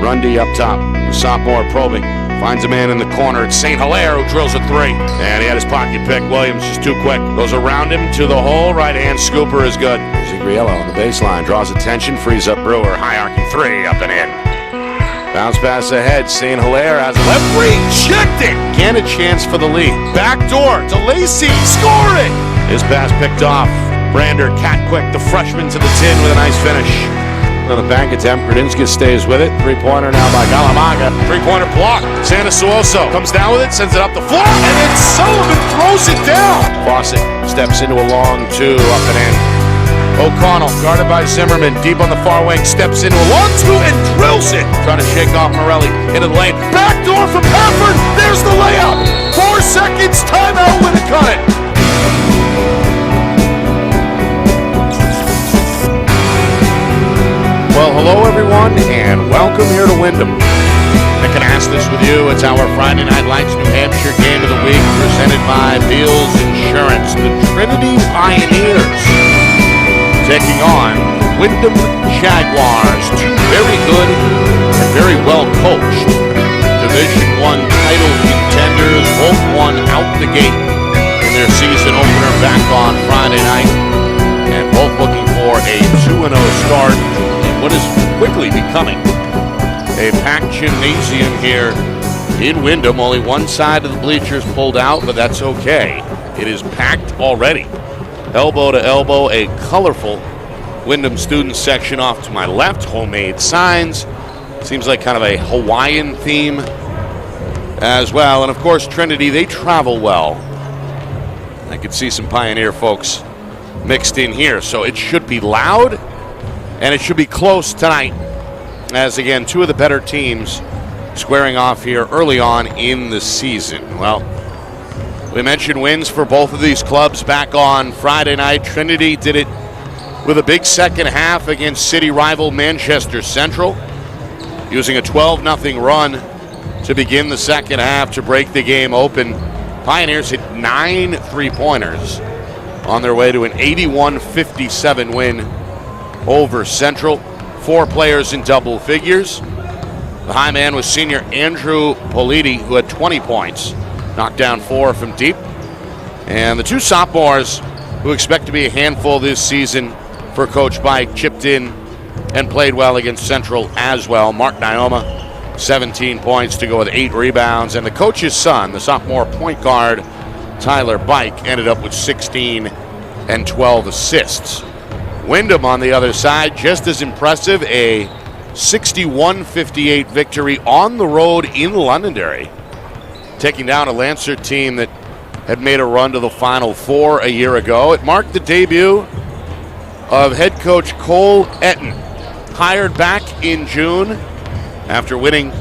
Grundy up top. The sophomore probing. Finds a man in the corner. It's St. Hilaire who drills a three. And he had his pocket pick. Williams just too quick. Goes around him to the hole. Right-hand scooper is good. Zingriello on the baseline. Draws attention. Frees up Brewer. High arcing three. Up and in. Bounce pass ahead. St. Hilaire has a left checked it. Can a chance for the lead. Back door to Lacey. Scoring. His pass picked off. Brander, cat quick. The freshman to the tin with a nice finish. On the bank attempt, Gradinska stays with it. Three-pointer now by Galamaga. Three-pointer block. Sanasuoso comes down with it, sends it up the floor, and then Sullivan throws it down. Fawcett steps into a long two, up and in. O'Connell, guarded by Zimmerman, deep on the far wing, steps into a long two and drills it. Trying to shake off Morelli into the lane. Backdoor from Pafford. There's the layup. 4 seconds, timeout, Winnicott. Well, hello everyone, and welcome here to Windham. I can ask this with you. It's our Friday Night Lights New Hampshire Game of the Week, presented by Beals Insurance. The Trinity Pioneers taking on Windham Jaguars, two very good and very well coached Division I title contenders. Both won out the gate in their season opener back on Friday night, and both looking for a 2-0 start. What is quickly becoming a packed gymnasium here in Windham. Only one side of the bleachers pulled out, but that's okay. It is packed already. Elbow to elbow, a colorful Windham student section off to my left. Homemade signs. Seems like kind of a Hawaiian theme as well. And of course, Trinity, they travel well. I could see some Pioneer folks mixed in here, so it should be loud. And it should be close tonight, as again, two of the better teams squaring off here early on in the season. Well, we mentioned wins for both of these clubs back on Friday night. Trinity did it with a big second half against city rival Manchester Central, using a 12-0 run to begin the second half to break the game open. Pioneers hit 9 3-pointers on their way to an 81-57 win over Central. 4 players in double figures. The high man was senior Andrew Politi, who had 20 points, knocked down 4 from deep. And the two sophomores, who expect to be a handful this season for Coach Bike, chipped in and played well against Central as well. Mark Nioma, 17 points to go with 8 rebounds. And the coach's son, the sophomore point guard, Tyler Bike, ended up with 16 and 12 assists. Windham on the other side, just as impressive, a 61-58 victory on the road in Londonderry, taking down a Lancer team that had made a run to the Final Four a year ago. It marked the debut of head coach Cole Etten, hired back in June after winning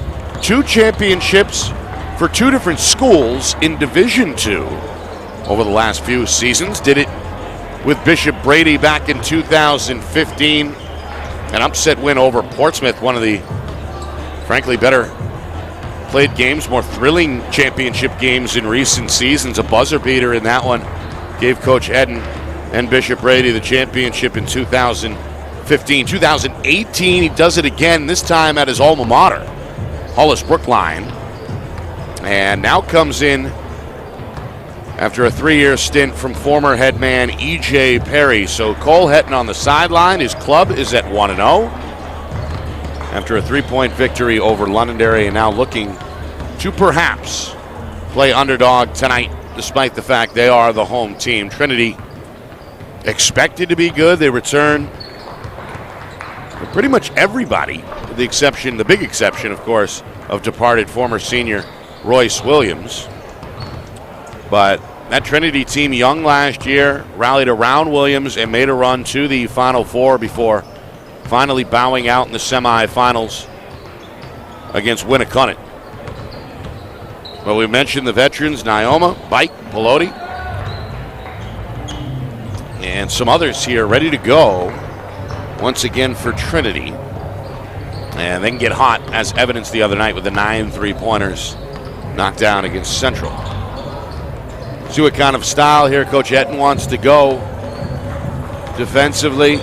2 championships for 2 different schools in Division II over the last few seasons. Did it with Bishop Brady back in 2015. An upset win over Portsmouth, one of the, frankly, better played games, more thrilling championship games in recent seasons. A buzzer beater in that one gave Coach Etten and Bishop Brady the championship in 2015. 2018, he does it again, this time at his alma mater, Hollis Brookline. And now comes in after a 3-year stint from former head man E.J. Perry. So Cole Hetton on the sideline. His club is at 1-0 after a 3-point victory over Londonderry, and now looking to perhaps play underdog tonight, despite the fact they are the home team. Trinity expected to be good. They return pretty much everybody, with the exception, the big exception, of course, of departed former senior Royce Williams. But that Trinity team, young last year, rallied around Williams and made a run to the Final Four before finally bowing out in the semifinals against Winnicott. Well, we mentioned the veterans, Nioma, Bike, Pelote, and some others here ready to go once again for Trinity. And they can get hot, as evidenced the other night with the 9 3-pointers knocked down against Central. See what kind of style here Coach Etten wants to go defensively.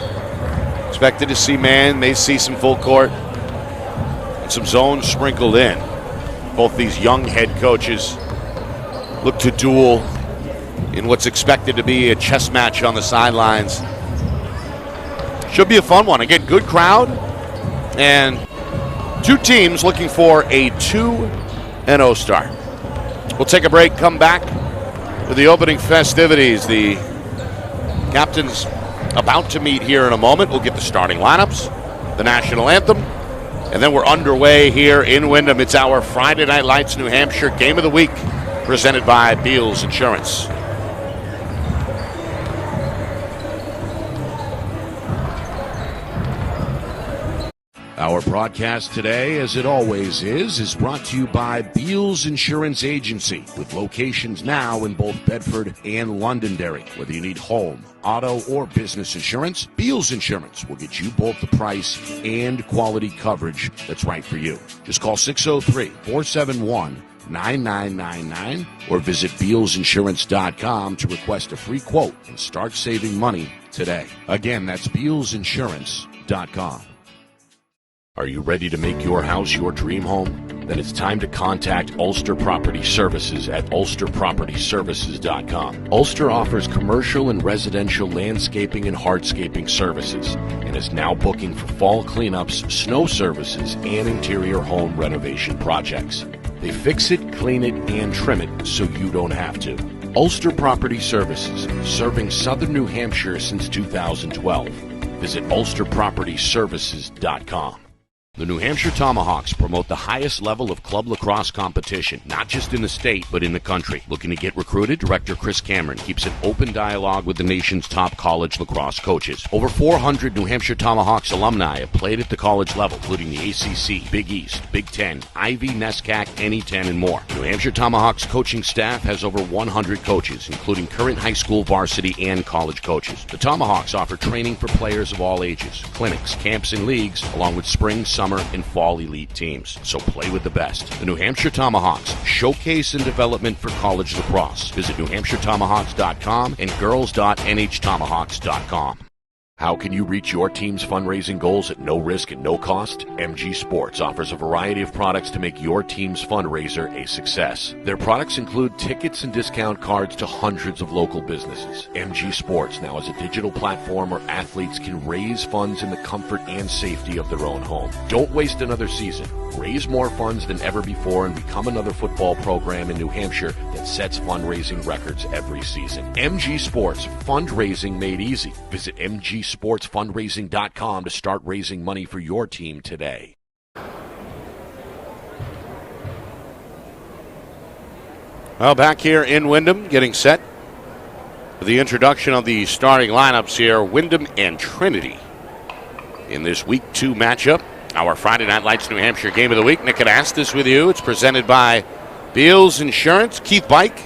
Expected to see man, may see some full court and some zones sprinkled in. Both these young head coaches look to duel in what's expected to be a chess match on the sidelines. Should be a fun one. Again, good crowd and two teams looking for a 2-0 start. We'll take a break, come back with the opening festivities. The captains about to meet here in a moment. We'll get the starting lineups, the national anthem, and then we're underway here in Windham. It's our Friday Night Lights New Hampshire Game of the Week, presented by Beals Insurance. Our broadcast today, as it always is brought to you by Beals Insurance Agency, with locations now in both Bedford and Londonderry. Whether you need home, auto, or business insurance, Beals Insurance will get you both the price and quality coverage that's right for you. Just call 603-471-9999 or visit BealsInsurance.com to request a free quote and start saving money today. Again, that's BealsInsurance.com. Are you ready to make your house your dream home? Then it's time to contact Ulster Property Services at ulsterpropertyservices.com. Ulster offers commercial and residential landscaping and hardscaping services and is now booking for fall cleanups, snow services, and interior home renovation projects. They fix it, clean it, and trim it so you don't have to. Ulster Property Services, serving southern New Hampshire since 2012. Visit ulsterpropertyservices.com. The New Hampshire Tomahawks promote the highest level of club lacrosse competition, not just in the state, but in the country. Looking to get recruited? Director Chris Cameron keeps an open dialogue with the nation's top college lacrosse coaches. Over 400 New Hampshire Tomahawks alumni have played at the college level, including the ACC, Big East, Big Ten, Ivy, NESCAC, NE10, and more. New Hampshire Tomahawks coaching staff has over 100 coaches, including current high school varsity and college coaches. The Tomahawks offer training for players of all ages, clinics, camps, and leagues, along with spring, summer, and fall elite teams. So play with the best. The New Hampshire Tomahawks, showcase and development for college lacrosse. Visit NewHampshireTomahawks.com and girls.nhtomahawks.com. How can you reach your team's fundraising goals at no risk and no cost? MG Sports offers a variety of products to make your team's fundraiser a success. Their products include tickets and discount cards to hundreds of local businesses. MG Sports now has a digital platform where athletes can raise funds in the comfort and safety of their own home. Don't waste another season. Raise more funds than ever before and become another football program in New Hampshire that sets fundraising records every season. MG Sports, fundraising made easy. Visit mgsportsfundraising.com to start raising money for your team today. Well, back here in Windham, getting set for the introduction of the starting lineups here, Windham and Trinity in this Week 2 matchup. Our Friday Night Lights New Hampshire Game of the Week. Nick Anastas with you. It's presented by Beals Insurance. Keith Bike,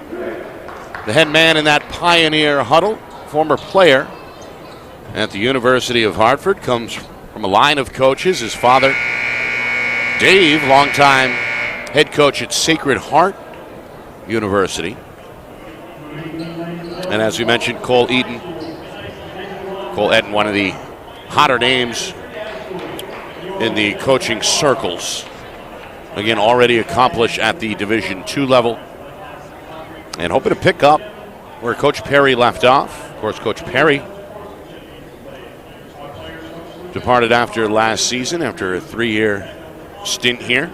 the head man in that Pioneer huddle, former player at the University of Hartford, comes from a line of coaches. His father, Dave, longtime head coach at Sacred Heart University. And as we mentioned, Cole Etten, one of the hotter names in the coaching circles. Again, already accomplished at the Division II level and hoping to pick up where Coach Perry left off. Of course, Coach Perry departed after last season, after a 3-year stint here.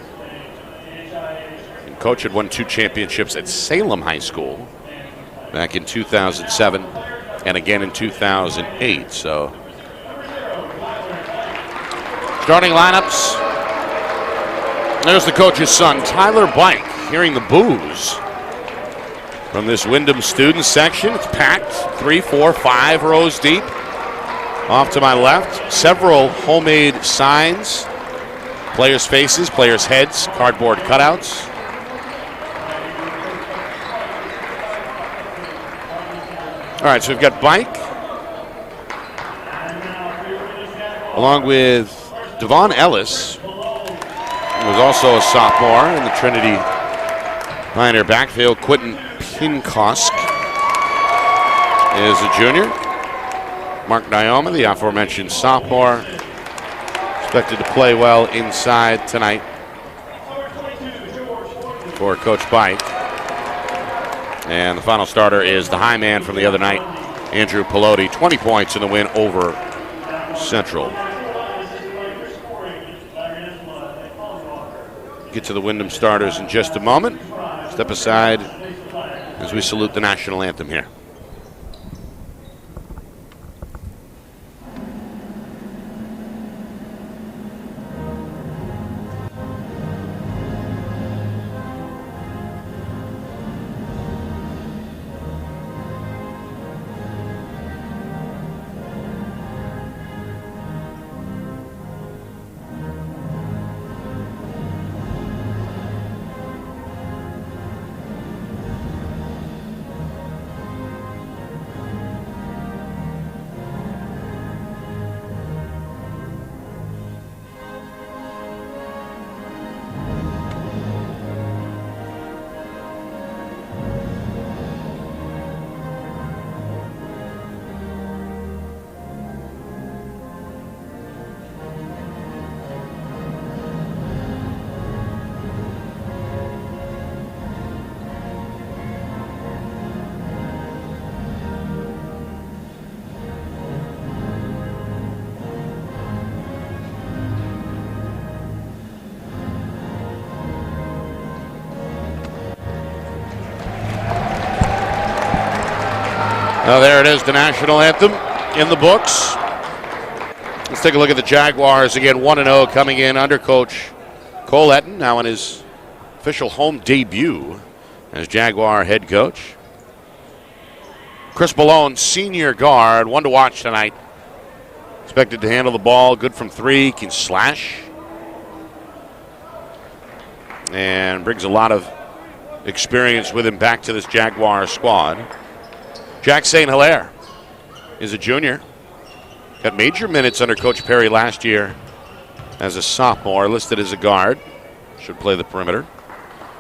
And Coach had won 2 championships at Salem High School back in 2007 and again in 2008. So, starting lineups. There's the coach's son, Tyler Bike, hearing the boos from this Windham student section. It's packed, 3, 4, 5 rows deep. Off to my left, several homemade signs, players' faces, players' heads, cardboard cutouts. All right, so we've got Bike, along with Devon Ellis, who was also a sophomore in the Trinity Pioneer backfield. Quentin Pinkosk is a junior. Mark Nyoma, the aforementioned sophomore, expected to play well inside tonight for Coach Pike. And the final starter is the high man from the other night, Andrew Pelote, 20 points in the win over Central. Get to the Windham starters in just a moment. Step aside as we salute the national anthem here. Now there it is, the national anthem in the books. Let's take a look at the Jaguars again, 1-0 coming in under Coach Cole Etten, now in his official home debut as Jaguar head coach. Chris Malone, senior guard, one to watch tonight. Expected to handle the ball, good from three, can slash. And brings a lot of experience with him back to this Jaguar squad. Jack St. Hilaire is a junior. Got major minutes under Coach Perry last year as a sophomore, listed as a guard. Should play the perimeter.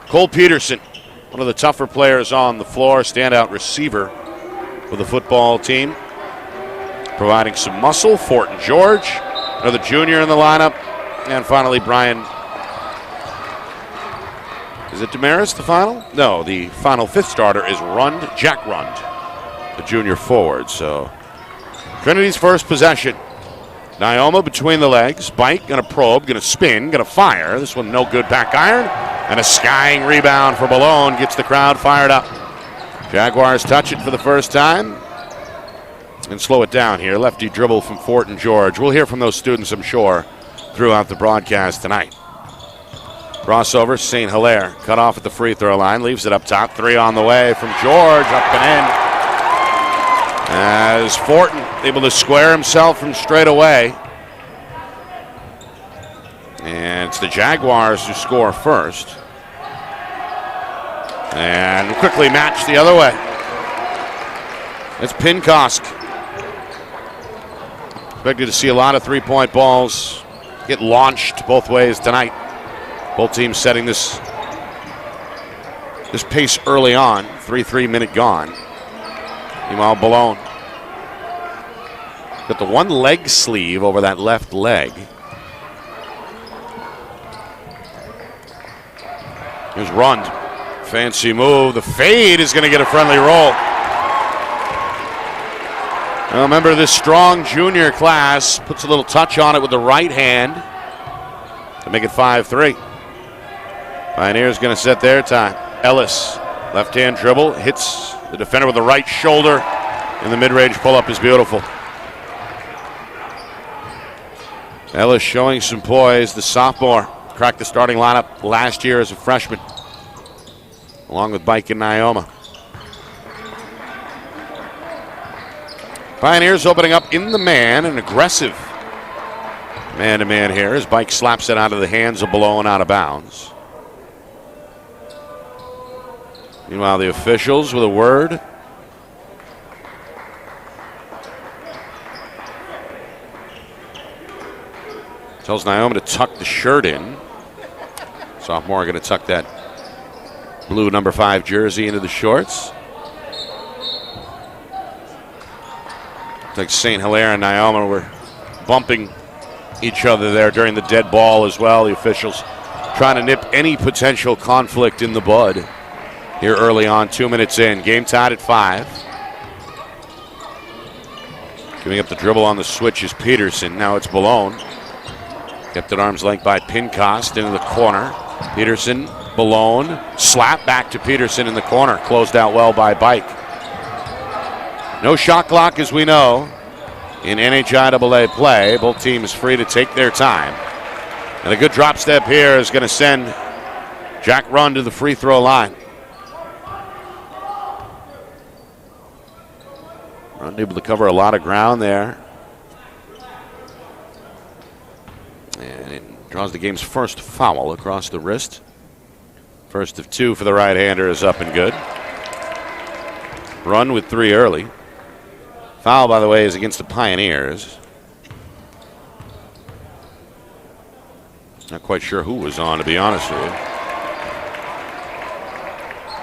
Cole Peterson, one of the tougher players on the floor, standout receiver for the football team. Providing some muscle. Fortin George, another junior in the lineup. And finally, Brian. Is it Damaris, the final? No, the final fifth starter is Jack Rund, the junior forward. So Trinity's first possession. Nyoma between the legs. Bike going to probe, going to spin, going to fire. This one no good, back iron. And a skying rebound for Malone gets the crowd fired up. Jaguars touch it for the first time. And slow it down here. Lefty dribble from Fortin George. We'll hear from those students, I'm sure, throughout the broadcast tonight. Crossover, St. Hilaire cut off at the free throw line. Leaves it up top. Three on the way from George, up and in. As Fortin able to square himself from straight away. And it's the Jaguars who score first. And quickly match the other way. It's Pinkosk. Expected to see a lot of three-point balls get launched both ways tonight. Both teams setting this pace early on. 3 minute gone. Meanwhile, Malone got the one leg sleeve over that left leg. Here's Rund. Fancy move. The fade is going to get a friendly roll. Now remember, this strong junior class puts a little touch on it with the right hand to make it 5-3. Pioneers going to set their time. Ellis, left-hand dribble, hits the defender with the right shoulder, and the mid-range pull-up is beautiful. Ellis showing some poise. The sophomore cracked the starting lineup last year as a freshman, along with Bike and Nyoma. Pioneers opening up in the man, an aggressive man-to-man here as Bike slaps it out of the hands of Malone out of bounds. Meanwhile, the officials with a word. Tells Nyoma to tuck the shirt in. Sophomore going to tuck that blue number 5 jersey into the shorts. Looks like St. Hilaire and Naoma were bumping each other there during the dead ball as well. The officials trying to nip any potential conflict in the bud here early on, 2 minutes in. Game tied at 5. Giving up the dribble on the switch is Peterson. Now it's Malone. Kept at arm's length by Pincost into the corner. Peterson, Malone, slap back to Peterson in the corner. Closed out well by Bike. No shot clock, as we know, in NHIAA play. Both teams free to take their time. And a good drop step here is going to send Jack Run to the free throw line. Run able to cover a lot of ground there. And it draws the game's first foul across the wrist. First of 2 for the right-hander is up and good. Run with 3 early. Foul, by the way, is against the Pioneers. Not quite sure who was on, to be honest with you.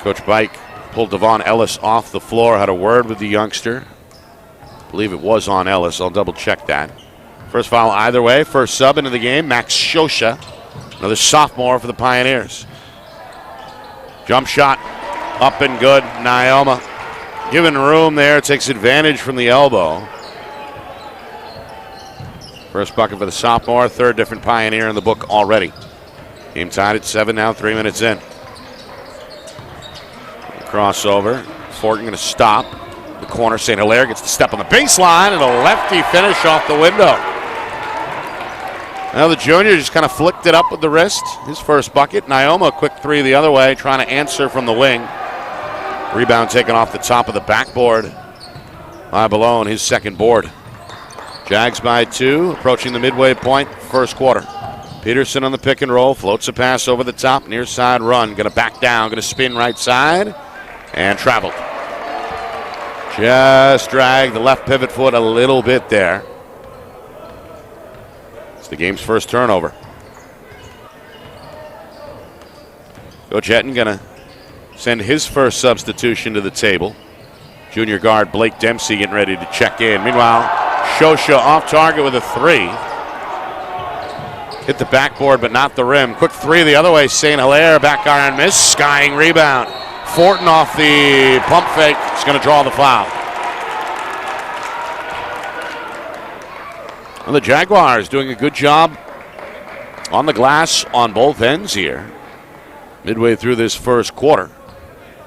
Coach Bike pulled Devon Ellis off the floor, had a word with the youngster. I believe it was on Ellis. I'll double check that. First foul either way. First sub into the game, Max Shosha, another sophomore for the Pioneers. Jump shot up and good. Naoma given room there, takes advantage from the elbow. First bucket for the sophomore, 3rd different Pioneer in the book already. Game tied at 7 now, 3 minutes in. Crossover. Fortin going to stop. The corner, St. Hilaire gets the step on the baseline and a lefty finish off the window. Now the junior just kind of flicked it up with the wrist. His first bucket. Naoma, quick 3 the other way, trying to answer from the wing. Rebound taken off the top of the backboard by Malone, his second board. Jags by 2, approaching the midway point, first quarter. Peterson on the pick and roll, floats a pass over the top, near side Run. Going to back down, going to spin right side, and traveled. Just dragged the left pivot foot a little bit there. It's the game's first turnover. Coach Etten going to send his first substitution to the table. Junior guard Blake Dempsey getting ready to check in. Meanwhile, Shosha off target with a 3. Hit the backboard, but not the rim. Quick 3 the other way. St. Hilaire, back iron miss. Skying rebound. Fortin off the pump fake. Is going to draw the foul. Well, the Jaguars doing a good job on the glass on both ends here. Midway through this first quarter.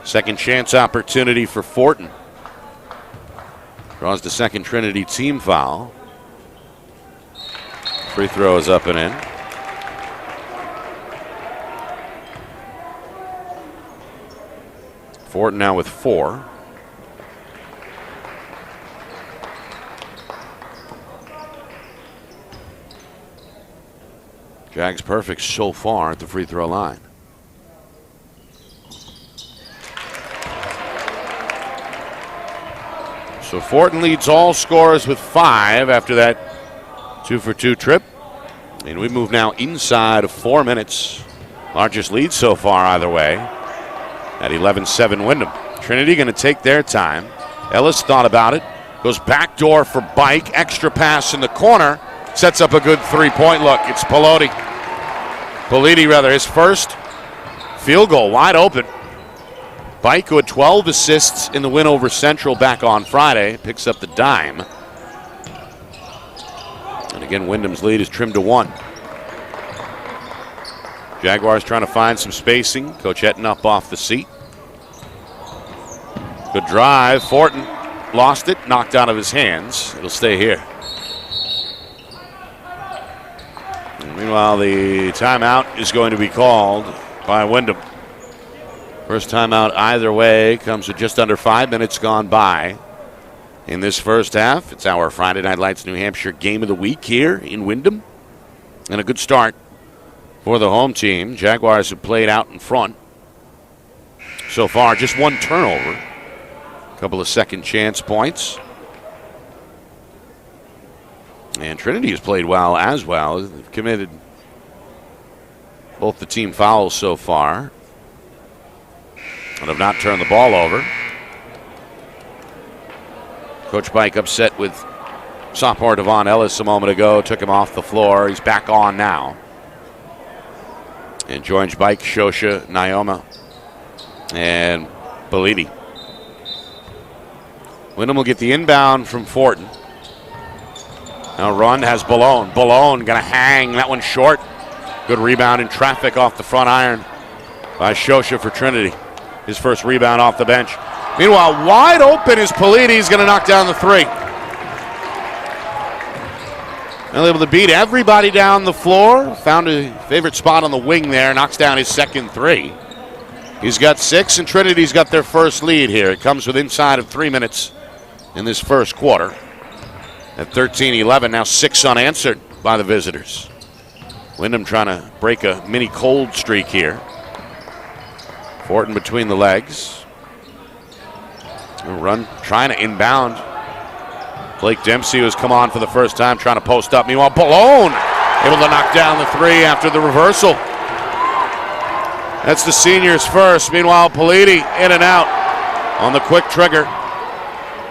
Second chance opportunity for Fortin. Draws the second Trinity team foul. Free throw is up and in. Fortin now with 4. Jags perfect so far at the free throw line. So Fortin leads all scorers with 5 after that 2-for-2 trip. And we move now inside of 4 minutes. Largest lead so far either way at 11-7 Windham. Trinity going to take their time. Ellis thought about it. Goes backdoor for Bike. Extra pass in the corner. Sets up a good 3-point look. It's Politi, his first field goal, wide open. Bike, who had 12 assists in the win over Central back on Friday, picks up the dime. And again, Wyndham's lead is trimmed to 1. Jaguars trying to find some spacing. Coach Etten up off the seat. Good drive. Fortin lost it, knocked out of his hands. It'll stay here. And meanwhile, the timeout is going to be called by Windham. First timeout either way comes with just under 5 minutes gone by in this first half. It's our Friday Night Lights New Hampshire game of the week here in Windham. And a good start for the home team. Jaguars have played out in front so far. Just 1 turnover. A couple of second chance points. And Trinity has played well as well. They've committed both the team fouls so far. and have not turned the ball over. Coach Bike upset with sophomore Devon Ellis a moment ago. Took him off the floor. He's back on now. And joins Bike, Shosha, Naoma, and Belidi. Windham will get the inbound from Fortin. Now run has Balone. Balone gonna hang that one short. Good rebound in traffic off the front iron by Shosha for Trinity. His first rebound off the bench. Meanwhile, wide open is Politi. He's going to knock down the three. Well, able to beat everybody down the floor. Found a favorite spot on the wing there. Knocks down his second three. He's got 6, and Trinity's got their first lead here. It comes with inside of 3 minutes in this first quarter. At 13-11, now 6 unanswered by the visitors. Windham trying to break a mini cold streak here. Fortin between the legs. Run trying to inbound. Blake Dempsey, who's come on for the first time, trying to post up. Meanwhile, Balone able to knock down the three after the reversal. That's the seniors first. Meanwhile, Politi in and out on the quick trigger.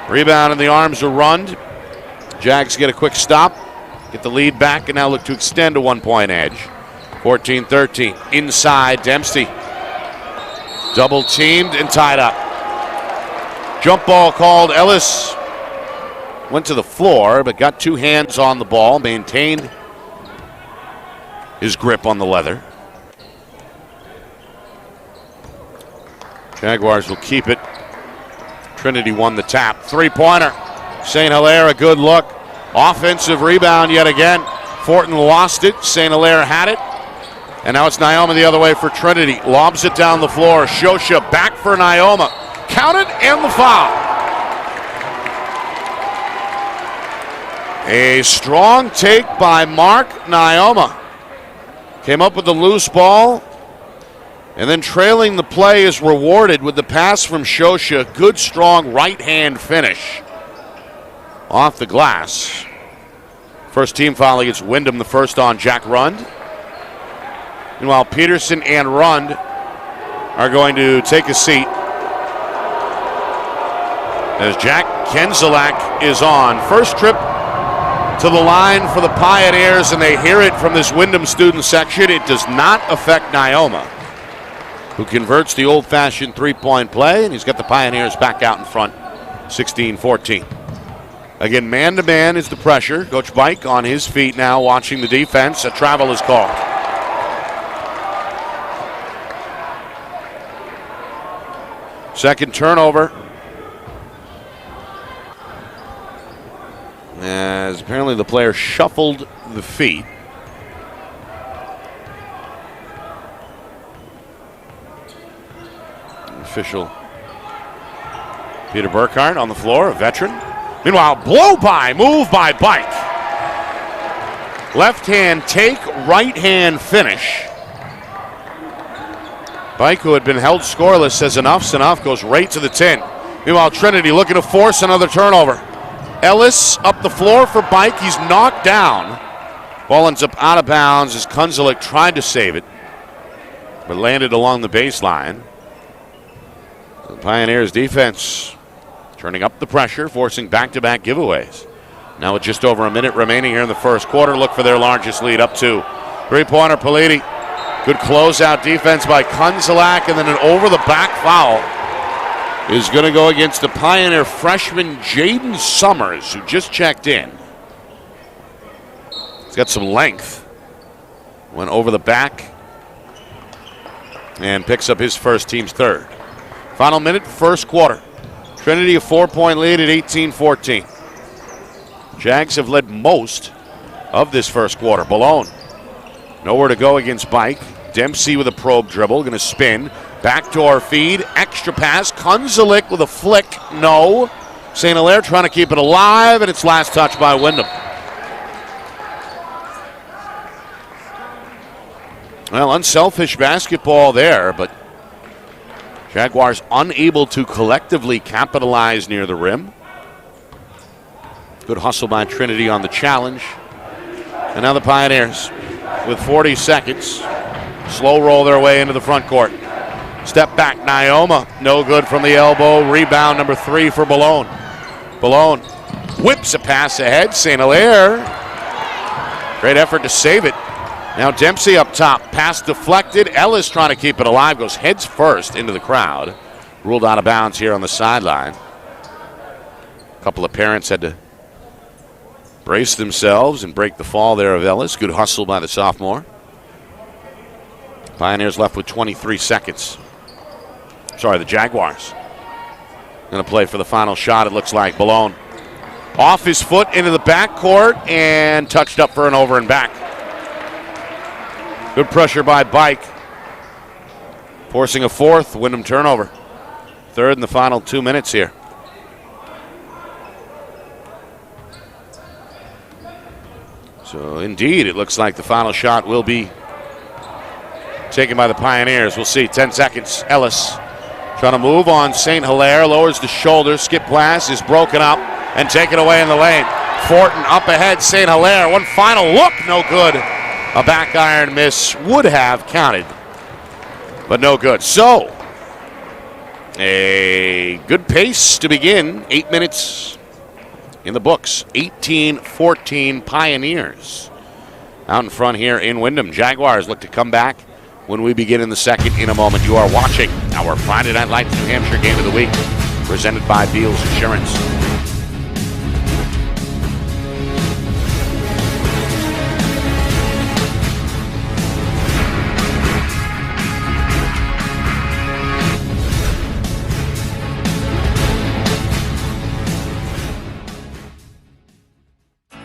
Rebound in the arms of Rund. Jags get a quick stop, get the lead back, and now look to extend a 1-point edge. 14-13. Inside, Dempsey. Double teamed and tied up. Jump ball called. Ellis went to the floor, but got 2 hands on the ball, maintained his grip on the leather. Jaguars will keep it. Trinity won the tap. 3-pointer. St. Hilaire, a good look. Offensive rebound yet again. Fortin lost it. St. Hilaire had it. And now it's Naoma the other way for Trinity. Lobs it down the floor. Shosha back for Naoma. Counted and the foul. A strong take by Mark Naoma. Came up with the loose ball. And then trailing the play is rewarded with the pass from Shosha. Good, strong right-hand finish off the glass. First team foul against Windham, the first on Jack Rund. Meanwhile, Peterson and Rund are going to take a seat as Jack Kenzalak is on. First trip to the line for the Pioneers, and they hear it from this Windham student section. It does not affect Naoma, who converts the old-fashioned three-point play, and he's got the Pioneers back out in front, 16-14. Again, man-to-man is the pressure. Coach Bike on his feet now, watching the defense. A travel is called. Second turnover. As apparently the player shuffled the feet. Official Peter Burkhardt on the floor, a veteran. Meanwhile, blow by, move by Bike. Left hand take, right hand finish. Bike, who had been held scoreless, says enough's enough, goes right to the 10. Meanwhile, Trinity looking to force another turnover. Ellis up the floor for Bike. He's knocked down. Ball ends up out of bounds as Kunzelik tried to save it, but landed along the baseline. The Pioneers defense turning up the pressure, forcing back-to-back giveaways. Now with just over a minute remaining here in the first quarter, look for their largest lead, up 2. Three-pointer, Politi. Good closeout defense by Kunzelak, and then an over-the-back foul is going to go against the Pioneer freshman Jaden Summers, who just checked in. He's got some length. Went over the back and picks up his first, team's third. Final minute, first quarter. Trinity a 4-point lead at 18-14. Jags have led most of this first quarter. Balone, nowhere to go against Bike. Dempsey with a probe dribble, going to spin. Backdoor feed, extra pass. Kunzelik with a flick, no. St. Hilaire trying to keep it alive, and it's last touch by Windham. Well, unselfish basketball there, but Jaguars unable to collectively capitalize near the rim. Good hustle by Trinity on the challenge. And now the Pioneers with 40 seconds. Slow roll their way into the front court. Step back, Nyoma. No good from the elbow. Rebound number 3 for Boulogne. Boulogne whips a pass ahead. St. Hilaire. Great effort to save it. Now Dempsey up top. Pass deflected. Ellis trying to keep it alive. Goes heads first into the crowd. Ruled out of bounds here on the sideline. A couple of parents had to brace themselves and break the fall there of Ellis. Good hustle by the sophomore. Pioneers left with 23 seconds. Sorry, the Jaguars. Going to play for the final shot, it looks like. Boulogne off his foot into the backcourt and touched up for an over and back. Good pressure by Bike. Forcing a fourth Windham turnover. Third in the final 2 minutes here. So indeed, it looks like the final shot will be taken by the Pioneers. We'll see. 10 seconds. Ellis trying to move on St. Hilaire. Lowers the shoulder. Skip pass is broken up and taken away in the lane. Fortin up ahead. St. Hilaire. One final look. No good. A back iron miss would have counted, but no good. So, a good pace to begin. 8 minutes in the books. 18-14 Pioneers out in front here in Windham. Jaguars look to come back when we begin in the second in a moment. You are watching our Friday Night Lights New Hampshire Game of the Week, presented by Beals Insurance.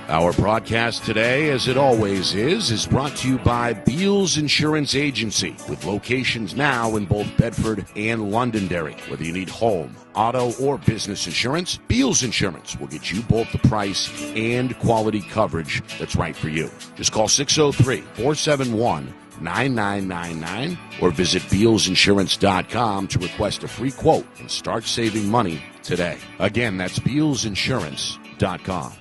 Our broadcast today, as it always is brought to you by Beals Insurance Agency, with locations now in both Bedford and Londonderry. Whether you need home, auto, or business insurance, Beals Insurance will get you both the price and quality coverage that's right for you. Just call 603-471-9999 or visit BealsInsurance.com to request a free quote and start saving money today. Again, that's BealsInsurance.com.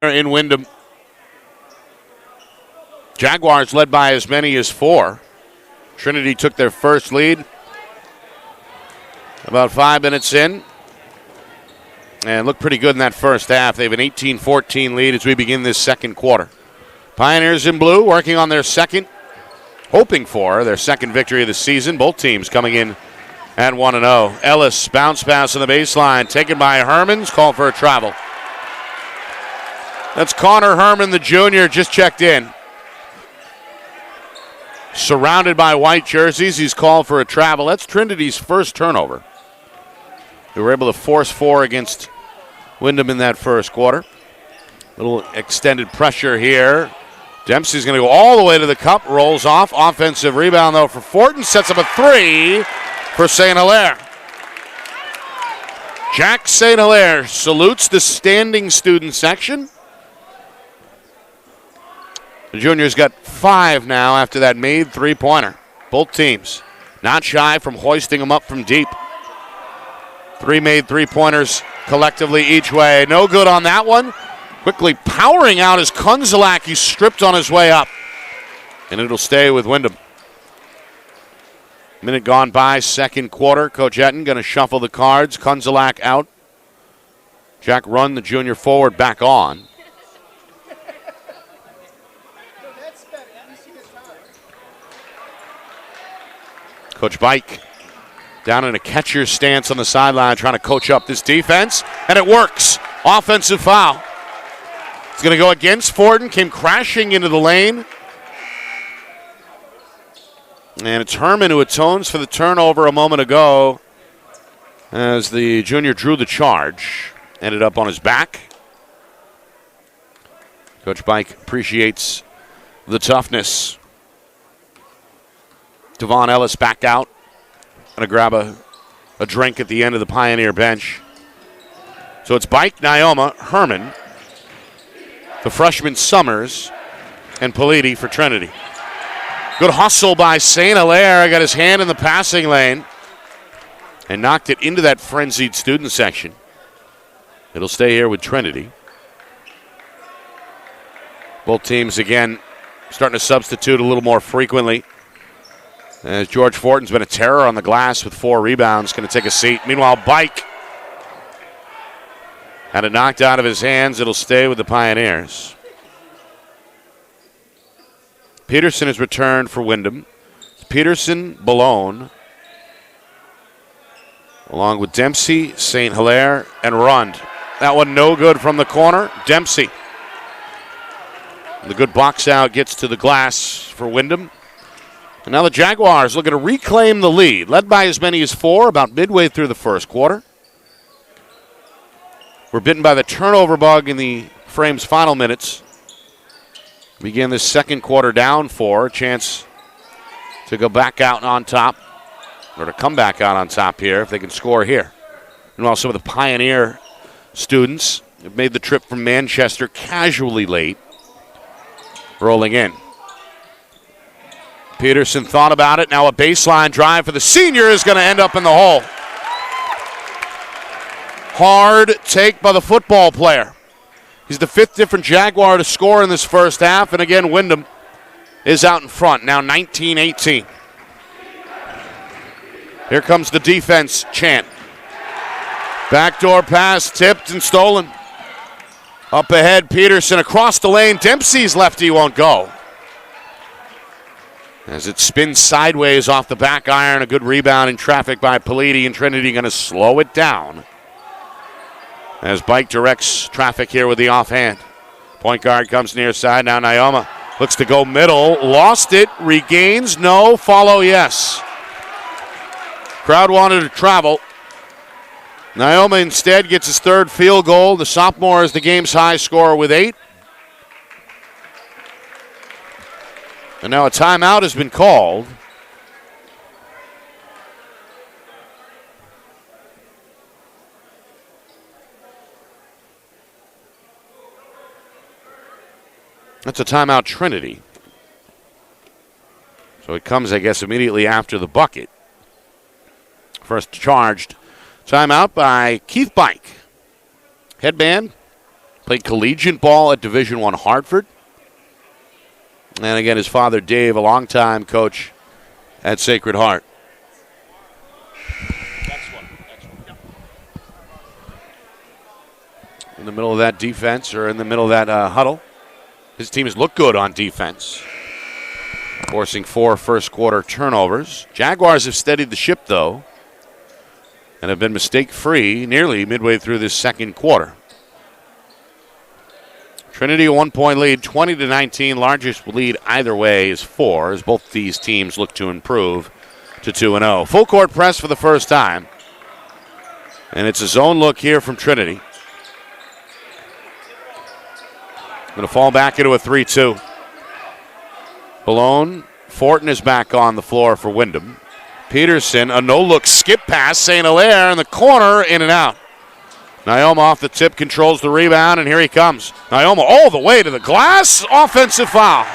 In Windham, Jaguars led by as many as 4. Trinity took their first lead about 5 minutes in and looked pretty good in that first half. They have an 18-14 lead as we begin this second quarter. Pioneers in blue working on their hoping for their second victory of the season. Both teams coming in at 1-0. Ellis, bounce pass on the baseline, taken by Herman's, called for a travel. That's Connor Herman, the junior, just checked in. Surrounded by white jerseys, he's called for a travel. That's Trinity's first turnover. They were able to force 4 against Windham in that first quarter. Little extended pressure here. Dempsey's going to go all the way to the cup, rolls off. Offensive rebound, though, for Fortin. Sets up a 3 for St. Hilaire. Jack St. Hilaire salutes the standing student section. The juniors got 5 now after that made three-pointer. Both teams not shy from hoisting them up from deep. 3 made three-pointers collectively each way. No good on that one. Quickly powering out is Kunzelak. He's stripped on his way up. And it'll stay with Windham. Minute gone by, second quarter. Coach Etten going to shuffle the cards. Kunzelak out. Jack Run, the junior forward, back on. Coach Bike down in a catcher's stance on the sideline trying to coach up this defense, and it works. Offensive foul. It's going to go against Fortin, came crashing into the lane. And it's Herman who atones for the turnover a moment ago as the junior drew the charge. Ended up on his back. Coach Bike appreciates the toughness. Devon Ellis back out. Going to grab a drink at the end of the Pioneer bench. So it's Bike, Nyoma, Herman, the freshman Summers, and Politi for Trinity. Good hustle by St. Hilaire. Got his hand in the passing lane and knocked it into that frenzied student section. It'll stay here with Trinity. Both teams, again, starting to substitute a little more frequently. As George Fortin's been a terror on the glass with 4 rebounds, going to take a seat. Meanwhile, Bike had it knocked out of his hands. It'll stay with the Pioneers. Peterson has returned for Windham. Peterson, Malone, along with Dempsey, St. Hilaire, and Rund. That one no good from the corner. Dempsey. The good box out gets to the glass for Windham. And now the Jaguars looking to reclaim the lead, led by as many as 4 about midway through the first quarter. We're bitten by the turnover bug in the Frames' final minutes. Begin this second quarter down 4. A chance to go back out on top, or to come back out on top here if they can score here. And also the Pioneer students have made the trip from Manchester casually late, rolling in. Peterson thought about it. Now a baseline drive for the senior is going to end up in the hole. Hard take by the football player. He's the 5th different Jaguar to score in this first half. And again, Windham is out in front, now 19-18. Here comes the defense chant. Backdoor pass, tipped and stolen. Up ahead, Peterson across the lane. Dempsey's lefty won't go. As it spins sideways off the back iron, a good rebound in traffic by Politi, and Trinity going to slow it down. As Bike directs traffic here with the offhand. Point guard comes near side, now Naoma looks to go middle, lost it, regains, no, follow, yes. Crowd wanted to travel. Naoma instead gets his 3rd field goal. The sophomore is the game's high scorer with 8. And now a timeout has been called. That's a timeout, Trinity. So it comes, I guess, immediately after the bucket. First charged timeout by Keith Bike. Headband, played collegiate ball at Division I Hartford. And again, his father, Dave, a longtime coach at Sacred Heart. Next one. Yep. In the middle of that defense, or in the middle of that huddle. His team has looked good on defense, forcing 4 first-quarter turnovers. Jaguars have steadied the ship, though, and have been mistake-free nearly midway through this second quarter. Trinity a 1-point lead, 20-19. Largest lead either way is 4, as both these teams look to improve to 2-0. Full court press for the first time, and it's a zone look here from Trinity. Going to fall back into a 3-2. Malone, Fortin is back on the floor for Windham. Peterson, a no-look skip pass. St. Hilaire in the corner, in and out. Naoma off the tip, controls the rebound, and here he comes. Naoma all the way to the glass. Offensive foul.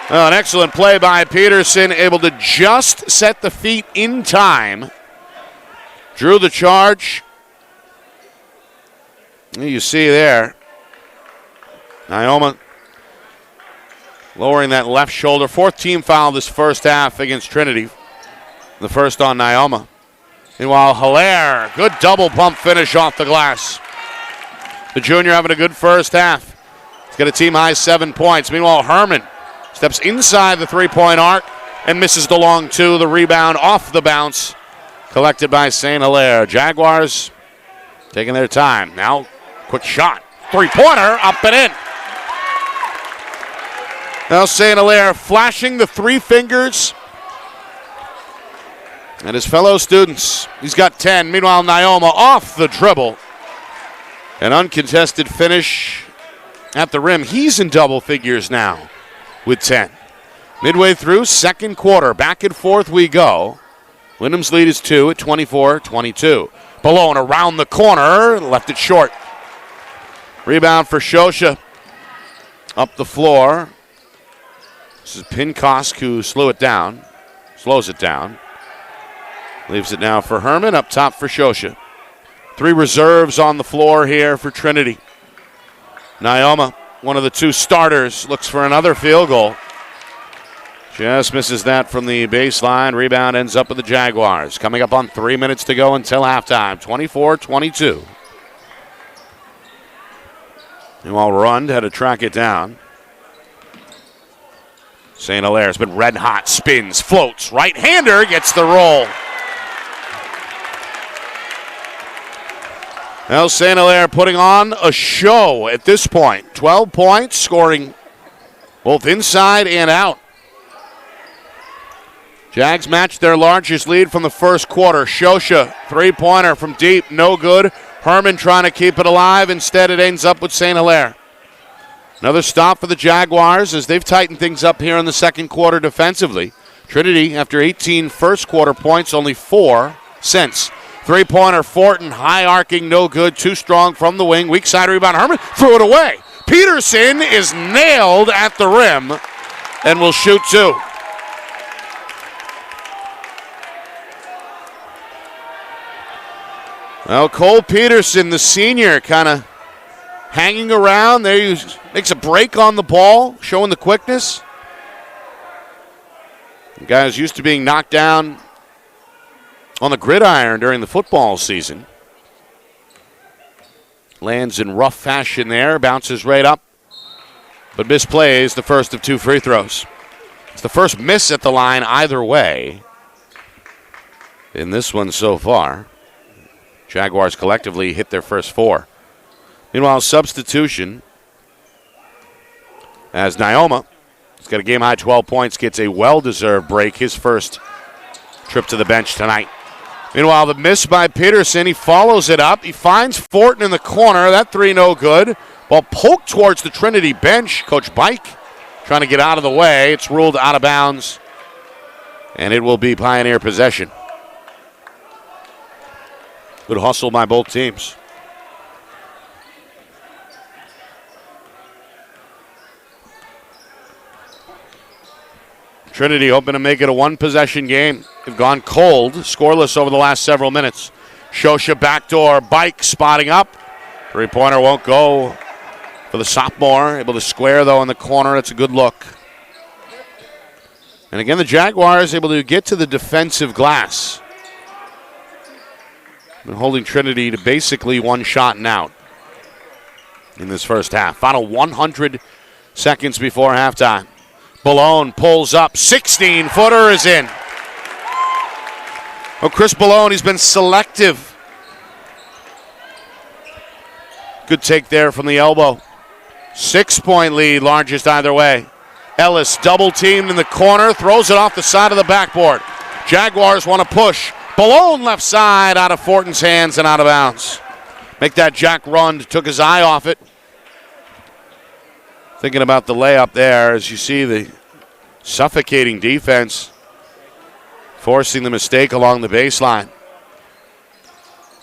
An excellent play by Peterson, able to just set the feet in time. Drew the charge. You see there, Naoma lowering that left shoulder. 4th team foul this first half against Trinity. The first on Naoma. Meanwhile, Hilaire, good double pump finish off the glass. The junior having a good first half. He's got a team high 7 points. Meanwhile, Herman steps inside the 3-point arc and misses the long 2. The rebound off the bounce, collected by St. Hilaire. Jaguars taking their time. Now, quick shot. 3-pointer, up and in. Now St. Hilaire flashing the 3 fingers. And his fellow students, he's got 10. Meanwhile, Naoma off the dribble. An uncontested finish at the rim. He's in double figures now with 10. Midway through, second quarter. Back and forth we go. Windham's lead is 2 at 24-22. Malone around the corner, left it short. Rebound for Shosha. Up the floor. This is Pinkosk who slows it down. Leaves it now for Herman, up top for Shosha. 3 reserves on the floor here for Trinity. Naoma, one of the two starters, looks for another field goal. Just misses that from the baseline. Rebound ends up with the Jaguars. Coming up on 3 minutes to go until halftime. 24-22. Meanwhile, Rund had to track it down. St. Hilaire's been red hot. Spins, floats. Right-hander gets the roll. Now St. Hilaire putting on a show at this point. 12 points, scoring both inside and out. Jags matched their largest lead from the first quarter. Shosha, three-pointer from deep, no good. Herman trying to keep it alive. Instead, it ends up with St. Hilaire. Another stop for the Jaguars as they've tightened things up here in the second quarter defensively. Trinity, after 18 first-quarter points, only 4 since. Three-pointer, Fortin, high-arcing, no good. Too strong from the wing. Weak side rebound. Herman threw it away. Peterson is nailed at the rim and will shoot two. Well, Cole Peterson, the senior, kind of hanging around. There he makes a break on the ball, showing the quickness. The guy is used to being knocked down on the gridiron during the football season. Lands in rough fashion there, bounces right up, but misplays the first of 2 free throws. It's the first miss at the line either way in this one so far. Jaguars collectively hit their first 4. Meanwhile, substitution as Naoma, he's got a game-high 12 points, gets a well-deserved break, his first trip to the bench tonight. Meanwhile, the miss by Peterson, he follows it up. He finds Fortin in the corner. That three no good. Ball poked towards the Trinity bench. Coach Bike trying to get out of the way. It's ruled out of bounds, and it will be Pioneer possession. Good hustle by both teams. Trinity hoping to make it a one-possession game. They've gone cold, scoreless over the last several minutes. Shosha backdoor, Bike spotting up. Three-pointer won't go for the sophomore. Able to square, though, in the corner. That's a good look. And again, the Jaguars able to get to the defensive glass. Been holding Trinity to basically one shot and out in this first half. Final 100 seconds before halftime. Ballone pulls up. 16-footer is in. Oh, Chris Ballone, he's been selective. Good take there from the elbow. 6-point lead, largest either way. Ellis double-teamed in the corner, throws it off the side of the backboard. Jaguars want to push. Ballone left side, out of Fortin's hands and out of bounds. Make that Jack Rund, took his eye off it. Thinking about the layup there as you see the suffocating defense forcing the mistake along the baseline.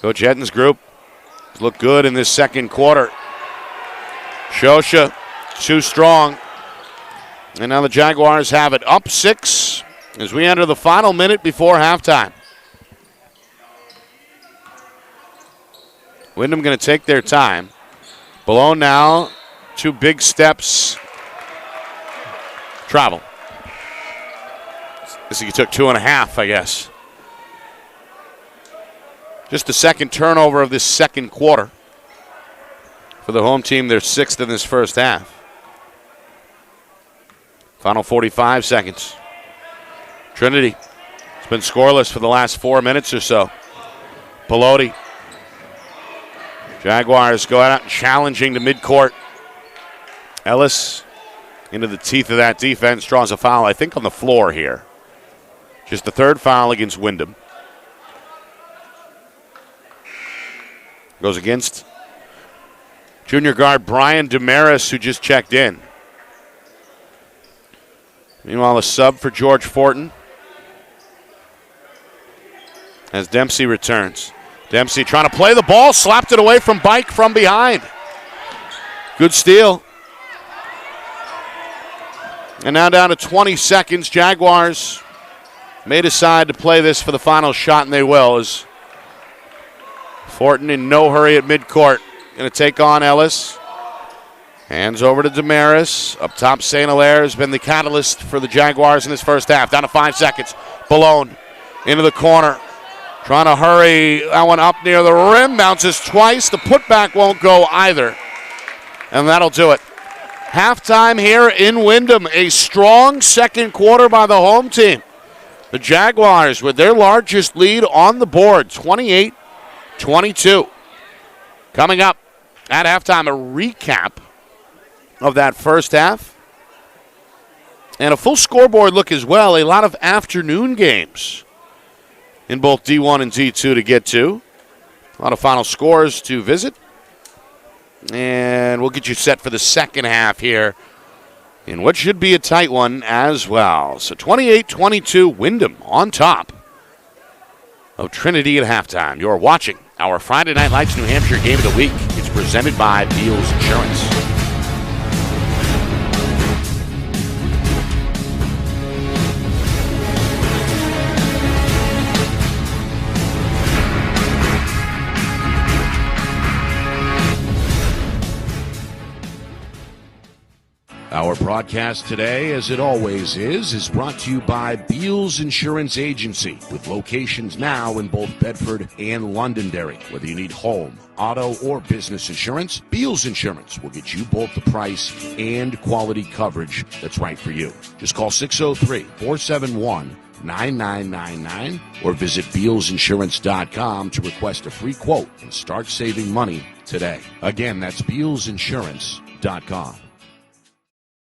Coach Etton's group look good in this second quarter. Shosha, too strong. And now the Jaguars have it up 6 as we enter the final minute before halftime. Windham going to take their time. Below now, 2 big steps. Travel. This he took 2.5, I guess. Just the second turnover of this second quarter. For the home team, they're 6th in this first half. Final 45 seconds. Trinity has been scoreless for the last 4 minutes or so. Pelote. Jaguars go out challenging to midcourt. Ellis into the teeth of that defense, draws a foul, I think, on the floor here. Just the 3rd foul against Windham. Goes against junior guard Brian Damaris, who just checked in. Meanwhile, a sub for George Fortin as Dempsey returns. Dempsey trying to play the ball, slapped it away from Bike from behind. Good steal. And now down to 20 seconds. Jaguars may decide to play this for the final shot, and they will, as Fortin in no hurry at midcourt. Going to take on Ellis. Hands over to Damaris. Up top, St. Hilaire has been the catalyst for the Jaguars in this first half. Down to 5 seconds. Ballone into the corner. Trying to hurry that one up near the rim. Bounces twice. The putback won't go either. And that'll do it. Halftime here in Windham. A strong second quarter by the home team. The Jaguars with their largest lead on the board, 28-22. Coming up at halftime, a recap of that first half. And a full scoreboard look as well. A lot of afternoon games in both D1 and D2 to get to. A lot of final scores to visit. And we'll get you set for the second half here in what should be a tight one as well. So 28-22, Windham on top of Trinity at halftime. You're watching our Friday Night Lights New Hampshire Game of the Week. It's presented by Beals Insurance. Our broadcast today, as it always is brought to you by Beals Insurance Agency, with locations now in both Bedford and Londonderry. Whether you need home, auto, or business insurance, Beals Insurance will get you both the price and quality coverage that's right for you. Just call 603-471-9999 or visit BealsInsurance.com to request a free quote and start saving money today. Again, that's BealsInsurance.com.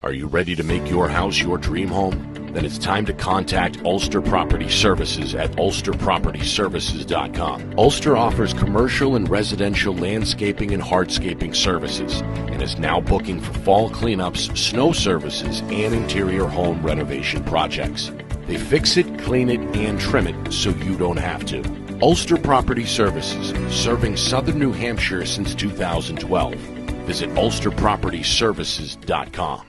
Are you ready to make your house your dream home? Then it's time to contact Ulster Property Services at ulsterpropertyservices.com. Ulster offers commercial and residential landscaping and hardscaping services and is now booking for fall cleanups, snow services, and interior home renovation projects. They fix it, clean it, and trim it so you don't have to. Ulster Property Services, serving southern New Hampshire since 2012. Visit ulsterpropertyservices.com.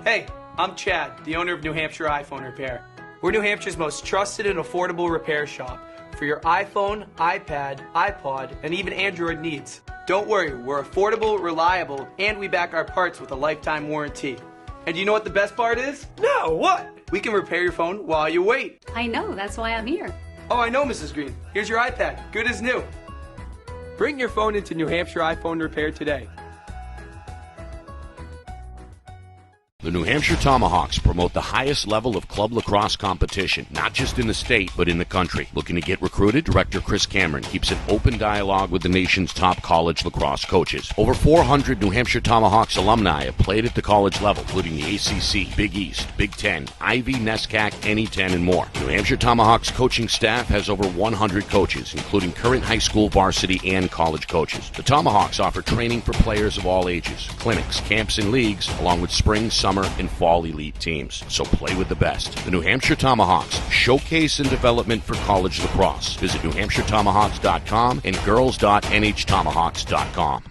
Hey, I'm Chad, the owner of New Hampshire iPhone Repair. We're New Hampshire's most trusted and affordable repair shop for your iPhone, iPad, iPod, and even Android needs. Don't worry, we're affordable, reliable, and we back our parts with a lifetime warranty. And do you know what the best part is? No, what? We can repair your phone while you wait. I know, that's why I'm here. Oh, I know, Mrs. Green. Here's your iPad, good as new. Bring your phone into New Hampshire iPhone Repair today. The New Hampshire Tomahawks promote the highest level of club lacrosse competition, not just in the state, but in the country. Looking to get recruited? Director Chris Cameron keeps an open dialogue with the nation's top college lacrosse coaches. Over 400 New Hampshire Tomahawks alumni have played at the college level, including the ACC, Big East, Big Ten, Ivy, NESCAC, NE10, and more. The New Hampshire Tomahawks coaching staff has over 100 coaches, including current high school, varsity, and college coaches. The Tomahawks offer training for players of all ages, clinics, camps, and leagues, along with spring, summer, and fall elite teams. So play with the best. The New Hampshire Tomahawks, showcase and development for college lacrosse. Visit NewHampshireTomahawks.com and girls.nhtomahawks.com.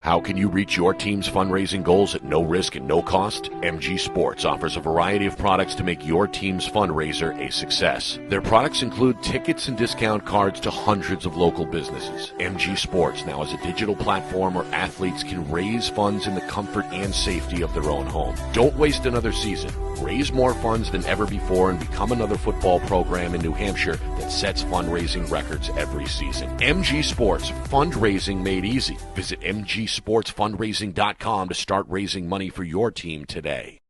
How can you reach your team's fundraising goals at no risk and no cost? MG Sports offers a variety of products to make your team's fundraiser a success. Their products include tickets and discount cards to hundreds of local businesses. MG Sports now has a digital platform where athletes can raise funds in the comfort and safety of their own home. Don't waste another season. Raise more funds than ever before and become another football program in New Hampshire that sets fundraising records every season. MG Sports, fundraising made easy. Visit mgsportsfundraising.com to start raising money for your team today.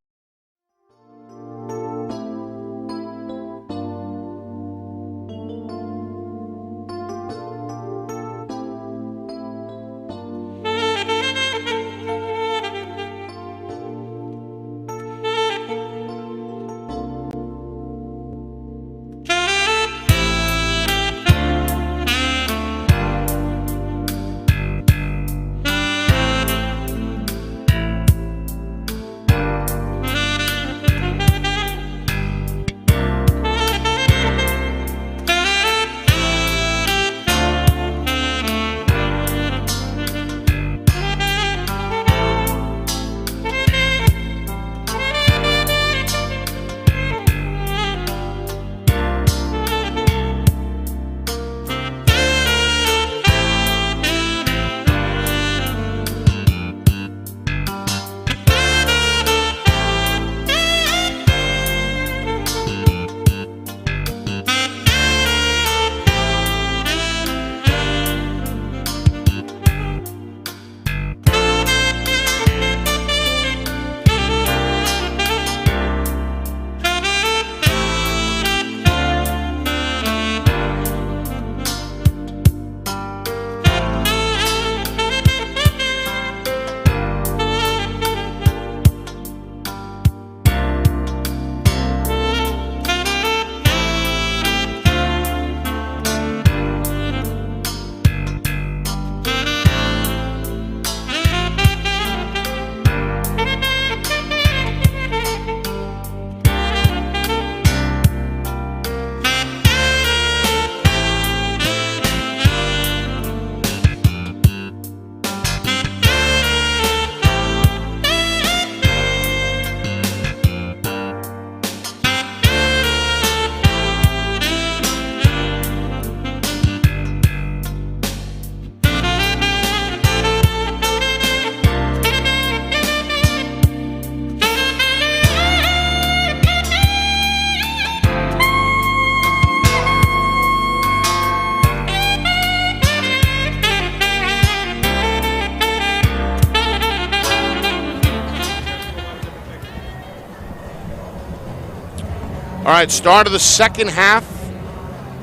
All right, start of the second half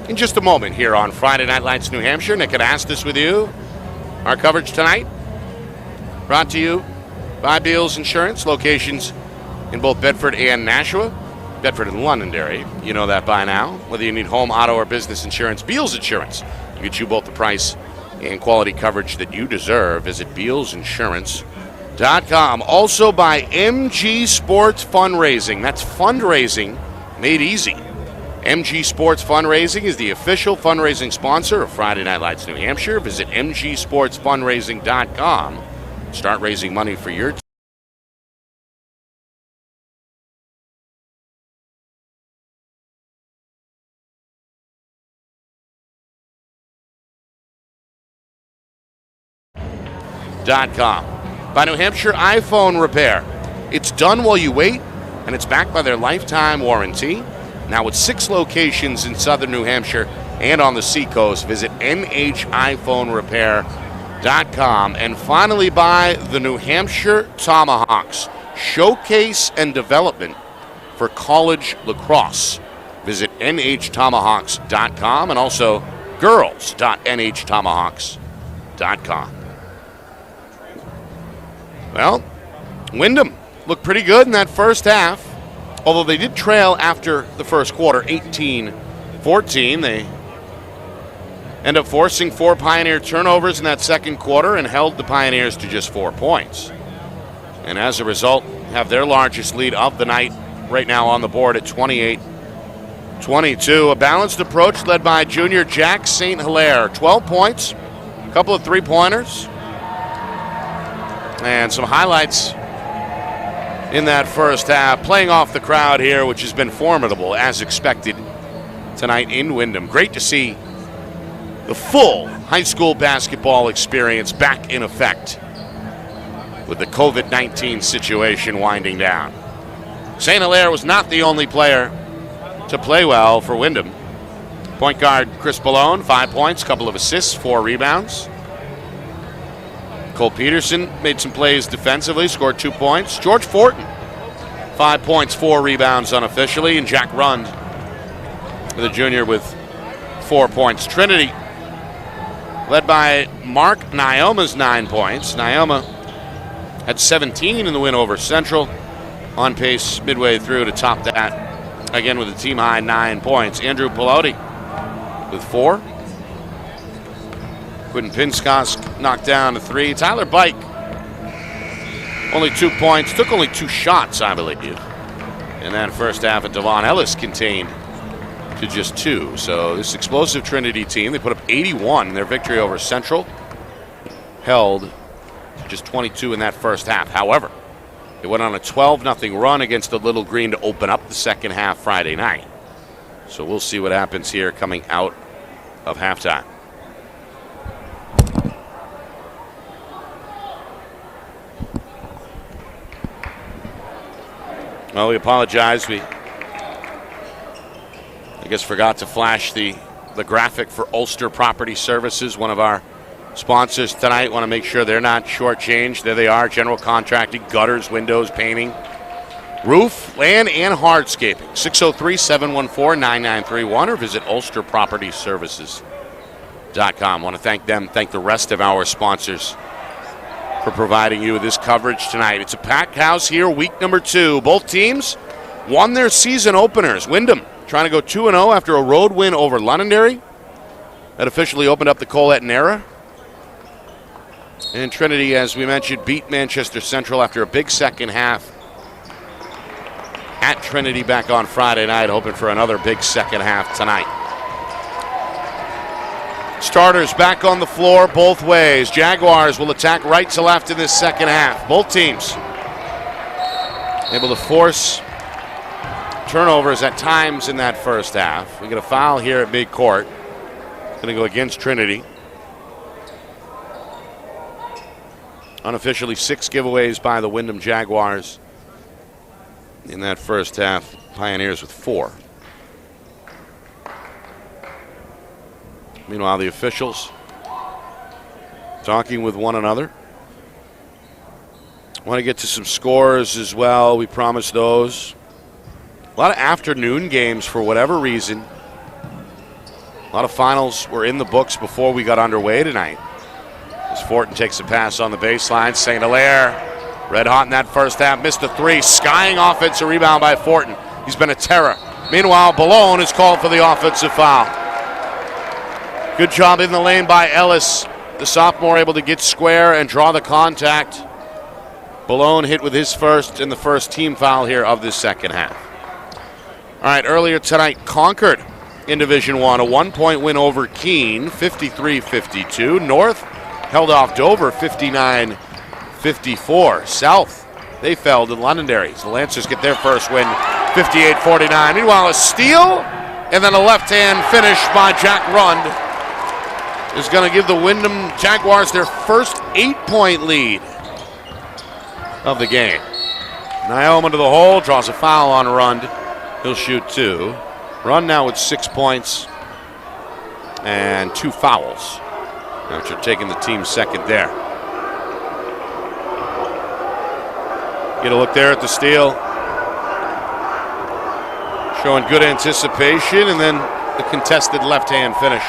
in just a moment here on Friday Night Lights, New Hampshire. Nick Anastas with you. Our coverage tonight brought to you by Beals Insurance, locations in both Bedford and Nashua, Bedford and Londonderry. You know that by now. Whether you need home, auto, or business insurance, Beals Insurance will get you both the price and quality coverage that you deserve. Visit BealsInsurance.com. Also by MG Sports Fundraising. That's fundraising made easy. MG Sports Fundraising is the official fundraising sponsor of Friday Night Lights New Hampshire. Visit mgsportsfundraising.com. Start raising money for your .com. By New Hampshire iPhone Repair. It's done while you wait, and it's backed by their lifetime warranty. Now with 6 locations in southern New Hampshire and on the seacoast, visit NHiPhoneRepair.com. And finally by the New Hampshire Tomahawks, showcase and development for college lacrosse. Visit NHTomahawks.com and also girls.NHTomahawks.com. Well, Windham looked pretty good in that first half, although they did trail after the first quarter, 18-14. They end up forcing 4 Pioneer turnovers in that second quarter and held the Pioneers to just 4 points. And as a result, have their largest lead of the night right now on the board at 28-22. A balanced approach led by junior Jack St. Hilaire. 12 points, a couple of three-pointers, and some highlights in that first half, playing off the crowd here, which has been formidable as expected tonight in Windham. Great to see the full high school basketball experience back in effect with the COVID-19 situation winding down. St. Hilaire was not the only player to play well for Windham. Point guard Chris Ballone, 5 points, couple of assists, 4 rebounds. Cole Peterson made some plays defensively, scored 2 points. George Fortin, 5 points, 4 rebounds unofficially. And Jack Rund, the junior, with 4 points. Trinity, led by Mark Nyoma's 9 points. Nyoma had 17 in the win over Central. On pace midway through to top that, again with a team-high 9 points. Andrew Pelote with 4. Quentin Pinskosk knocked down a 3. Tyler Bike, only 2 points. Took only 2 shots, I believe, in that first half. And Devon Ellis contained to just 2. So this explosive Trinity team, they put up 81 in their victory over Central. Held to just 22 in that first half. However, they went on a 12-0 run against the Little Green to open up the second half Friday night. So we'll see what happens here coming out of halftime. Well, we apologize. I guess forgot to flash the graphic for Ulster Property Services, one of our sponsors tonight. Want to make sure they're not shortchanged. There they are, general contracting, gutters, windows, painting, roof, land, and hardscaping. 603-714-9931 or visit ulsterpropertyservices.com. Want to thank them, thank the rest of our sponsors for providing you with this coverage tonight. It's a packed house here, week number 2. Both teams won their season openers. Windham trying to go 2-0 after a road win over Londonderry. That officially opened up the Colette era. And Trinity, as we mentioned, beat Manchester Central after a big second half at Trinity back on Friday night, hoping for another big second half tonight. Starters back on the floor both ways. Jaguars will attack right to left in this second half. Both teams able to force turnovers at times in that first half. We get a foul here at midcourt. Going to go against Trinity. Unofficially 6 giveaways by the Windham Jaguars in that first half. Pioneers with 4. Meanwhile, the officials talking with one another. Want to get to some scores as well. We promised those. A lot of afternoon games for whatever reason. A lot of finals were in the books before we got underway tonight. As Fortin takes a pass on the baseline. St. Hilaire, red hot in that first half, missed a three. Skying offensive rebound by Fortin. He's been a terror. Meanwhile, Ballone is called for the offensive foul. Good job in the lane by Ellis. The sophomore able to get square and draw the contact. Ballone hit with his first and the first team foul here of this second half. All right, earlier tonight, Concord in Division I, a 1-point win over Keene, 53-52. North held off Dover, 59-54. South, they fell to Londonderry. The Lancers get their first win, 58-49. Meanwhile, a steal and then a left-hand finish by Jack Rund is going to give the Windham Jaguars their first 8-point lead of the game. Naoma to the hole, draws a foul on Rund. He'll shoot two. Rund now with 6 points and 2 fouls, which are taking the team second there. Get a look there at the steal. Showing good anticipation, and then the contested left-hand finish.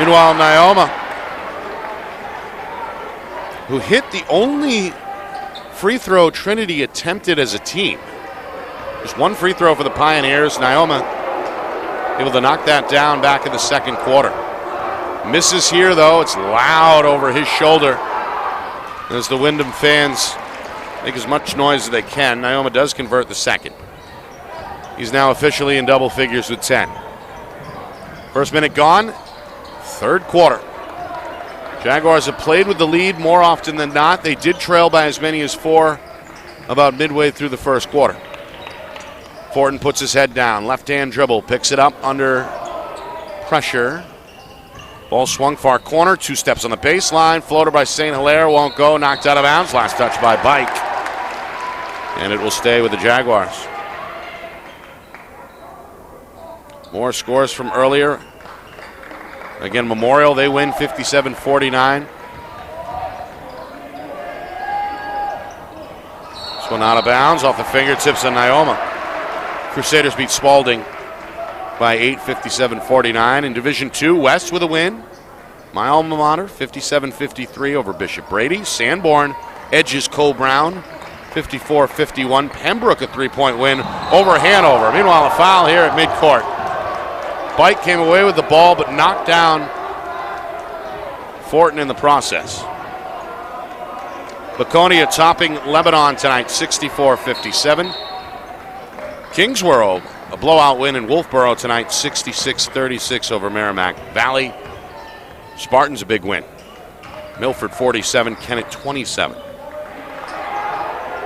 Meanwhile, Naoma, who hit the only free throw Trinity attempted as a team. Just one free throw for the Pioneers. Naoma able to knock that down back in the second quarter. Misses here, though. It's loud over his shoulder as the Windham fans make as much noise as they can. Naoma does convert the second. He's now officially in double figures with 10. First minute gone. Third quarter. Jaguars have played with the lead more often than not. They did trail by as many as 4 about midway through the first quarter. Fortin puts his head down. Left-hand dribble. Picks it up under pressure. Ball swung far corner. 2 steps on the baseline. Floater by St. Hilaire. Won't go. Knocked out of bounds. Last touch by Bike. And it will stay with the Jaguars. More scores from earlier. Again, Memorial, they win 57-49. This one out of bounds off the fingertips of Naoma. Crusaders beat Spalding by 8, 57-49. In Division II, West with a win. My alma mater, 57-53 over Bishop Brady. Sanborn edges Cole Brown, 54-51. Pembroke a 3-point win over Hanover. Meanwhile, a foul here at midcourt. Bike came away with the ball, but knocked down Fortin in the process. Laconia topping Lebanon tonight, 64-57. Kingsborough, a blowout win in Wolfboro tonight, 66-36 over Merrimack Valley. Spartans, a big win. Milford 47, Kennett 27.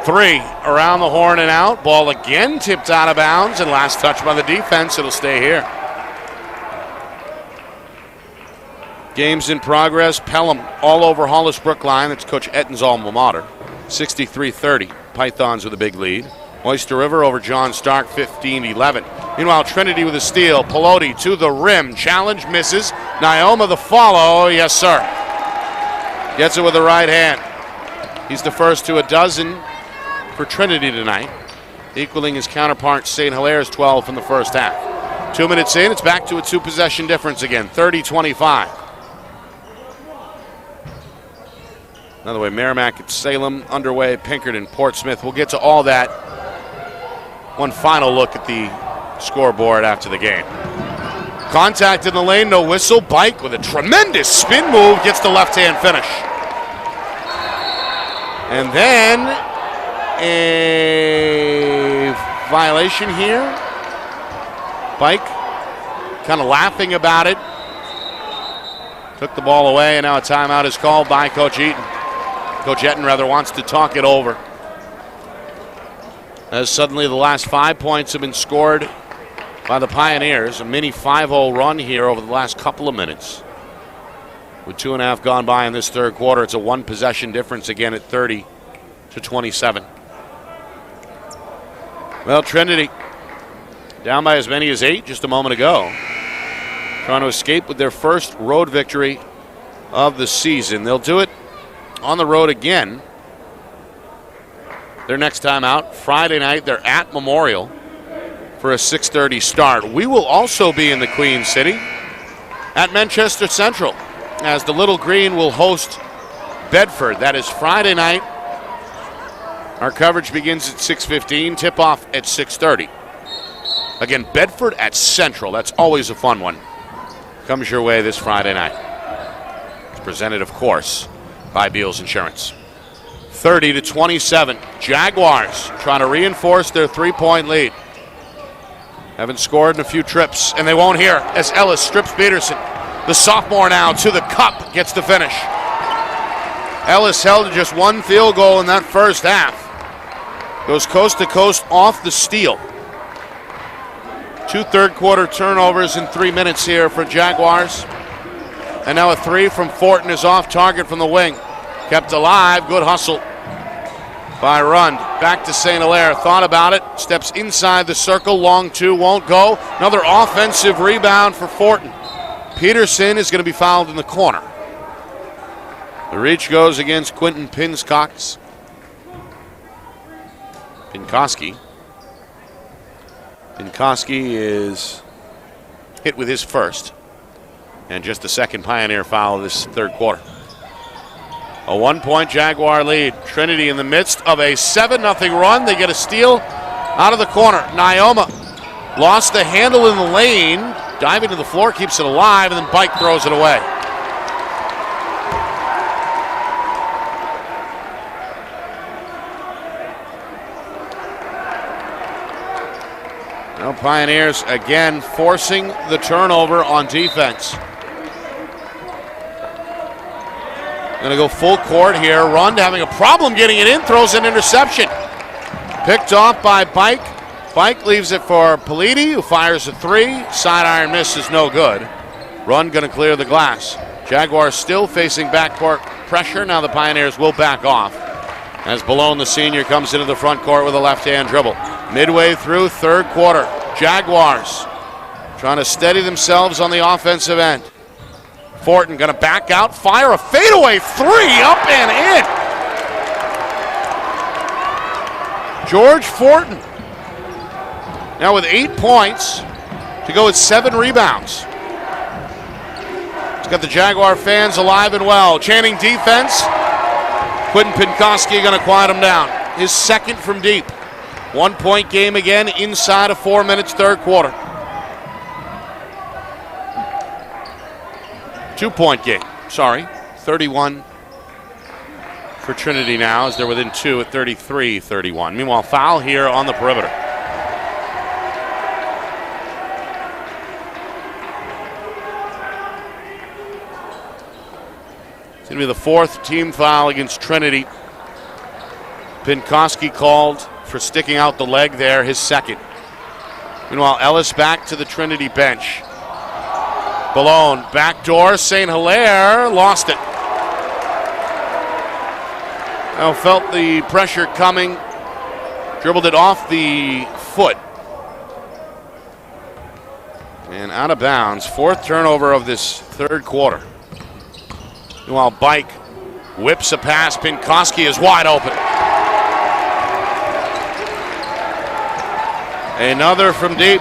3 around the horn and out. Ball again tipped out of bounds, and last touch by the defense. It'll stay here. Games in progress. Pelham all over Hollis Brookline. That's Coach Etton's alma mater. 63-30. Pythons with a big lead. Oyster River over John Stark, 15-11. Meanwhile, Trinity with a steal. Pelote to the rim. Challenge misses. Naoma the follow. Yes, sir. Gets it with the right hand. He's the first to a dozen for Trinity tonight, equaling his counterpart St. Hilaire's 12 from the first half. 2 minutes in, it's back to a 2-possession difference again, 30-25. Another way, Merrimack at Salem underway, Pinkerton, Portsmouth. We'll get to all that. One final look at the scoreboard after the game. Contact in the lane, no whistle. Bike with a tremendous spin move gets the left-hand finish. And then a violation here. Bike kind of laughing about it. Took the ball away, and now a timeout is called by Coach Eaton. Coach Eaton wants to talk it over. As suddenly the last 5 points have been scored by the Pioneers. A mini 5-0 run here over the last couple of minutes. With 2.5 gone by in this third quarter, it's a 1-possession difference again at 30-27. Well, Trinity down by as many as 8 just a moment ago. Trying to escape with their first road victory of the season. They'll do it on the road again. Their next time out, Friday night, they're at Memorial. for a 6:30 start. We will also be in the Queen City at Manchester Central as the Little Green will host Bedford. That is Friday night. Our coverage begins at 6:15, tip-off at 6:30. Again, Bedford at Central. That's always a fun one. Comes your way this Friday night. It's presented, of course, by Beals Insurance. 30-27. Jaguars trying to reinforce their three-point lead. Haven't scored in a few trips, and they won't here as Ellis strips Peterson. The sophomore now to the cup, gets the finish. Ellis held to just one field goal in that first half. Goes coast to coast off the steal. 2 third-quarter turnovers in 3 minutes here for Jaguars. And now a three from Fortin is off target from the wing. Kept alive, good hustle by Rund. Back to St. Hilaire, thought about it, steps inside the circle, long two, won't go. Another offensive rebound for Fortin. Peterson is going to be fouled in the corner. The reach goes against Quentin Pinkoski. Pinkoski is hit with his first. And just the second Pioneer foul this third quarter. A 1-point Jaguar lead. Trinity in the midst of a 7-0 run. They get a steal out of the corner. Nyoma lost the handle in the lane. Diving to the floor, keeps it alive, and then Bike throws it away. Now Pioneers again forcing the turnover on defense. Going to go full court here. Rund having a problem getting it in, throws an interception. Picked off by Bike. Bike leaves it for Politi, who fires a three. Side iron miss is no good. Rund going to clear the glass. Jaguars still facing backcourt pressure. Now the Pioneers will back off as Balone, the senior, comes into the front court with a left-hand dribble. Midway through third quarter, Jaguars trying to steady themselves on the offensive end. Fortin going to back out, fire a fadeaway three, up and in. George Fortin now with 8 points to go with 7 rebounds. He's got the Jaguar fans alive and well. Chanting defense. Quentin Pinkoski going to quiet him down. His second from deep. 1-point game again inside of 4 minutes, third quarter. 2-point game, 31 for Trinity now as they're within 2 at 33-31. Meanwhile, foul here on the perimeter. It's going to be the 4th team foul against Trinity. Pinkoski called for sticking out the leg there, his second. Meanwhile, Ellis back to the Trinity bench. Balone, backdoor, St. Hilaire lost it. Now felt the pressure coming, dribbled it off the foot. And out of bounds, 4th turnover of this third quarter. Meanwhile, Bike whips a pass, Pinkoski is wide open. Another from deep.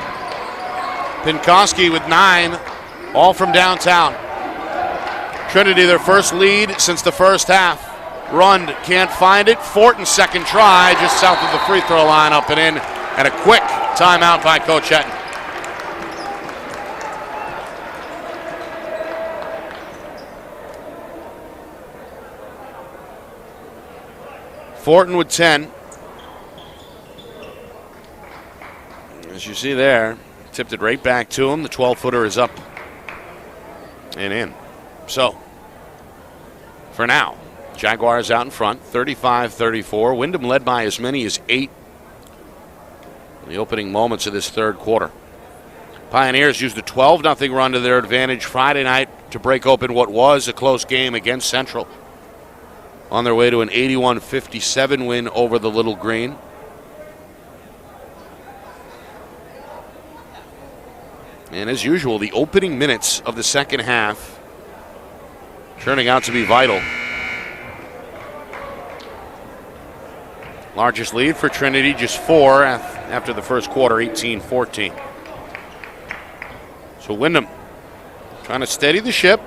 Pinkoski with 9, all from downtown. Trinity their first lead since the first half. Rund can't find it. Fortin second try, just south of the free throw line, up and in. And a quick timeout by Coach Hetton. Fortin with 10. As you see there, tipped it right back to him. The 12-footer is up and in. So, for now, Jaguars out in front, 35-34. Windham led by as many as 8 in the opening moments of this third quarter. Pioneers used a 12-0 run to their advantage Friday night to break open what was a close game against Central. On their way to an 81-57 win over the Little Green. And as usual, the opening minutes of the second half turning out to be vital. Largest lead for Trinity, just 4 after the first quarter, 18-14. So Windham trying to steady the ship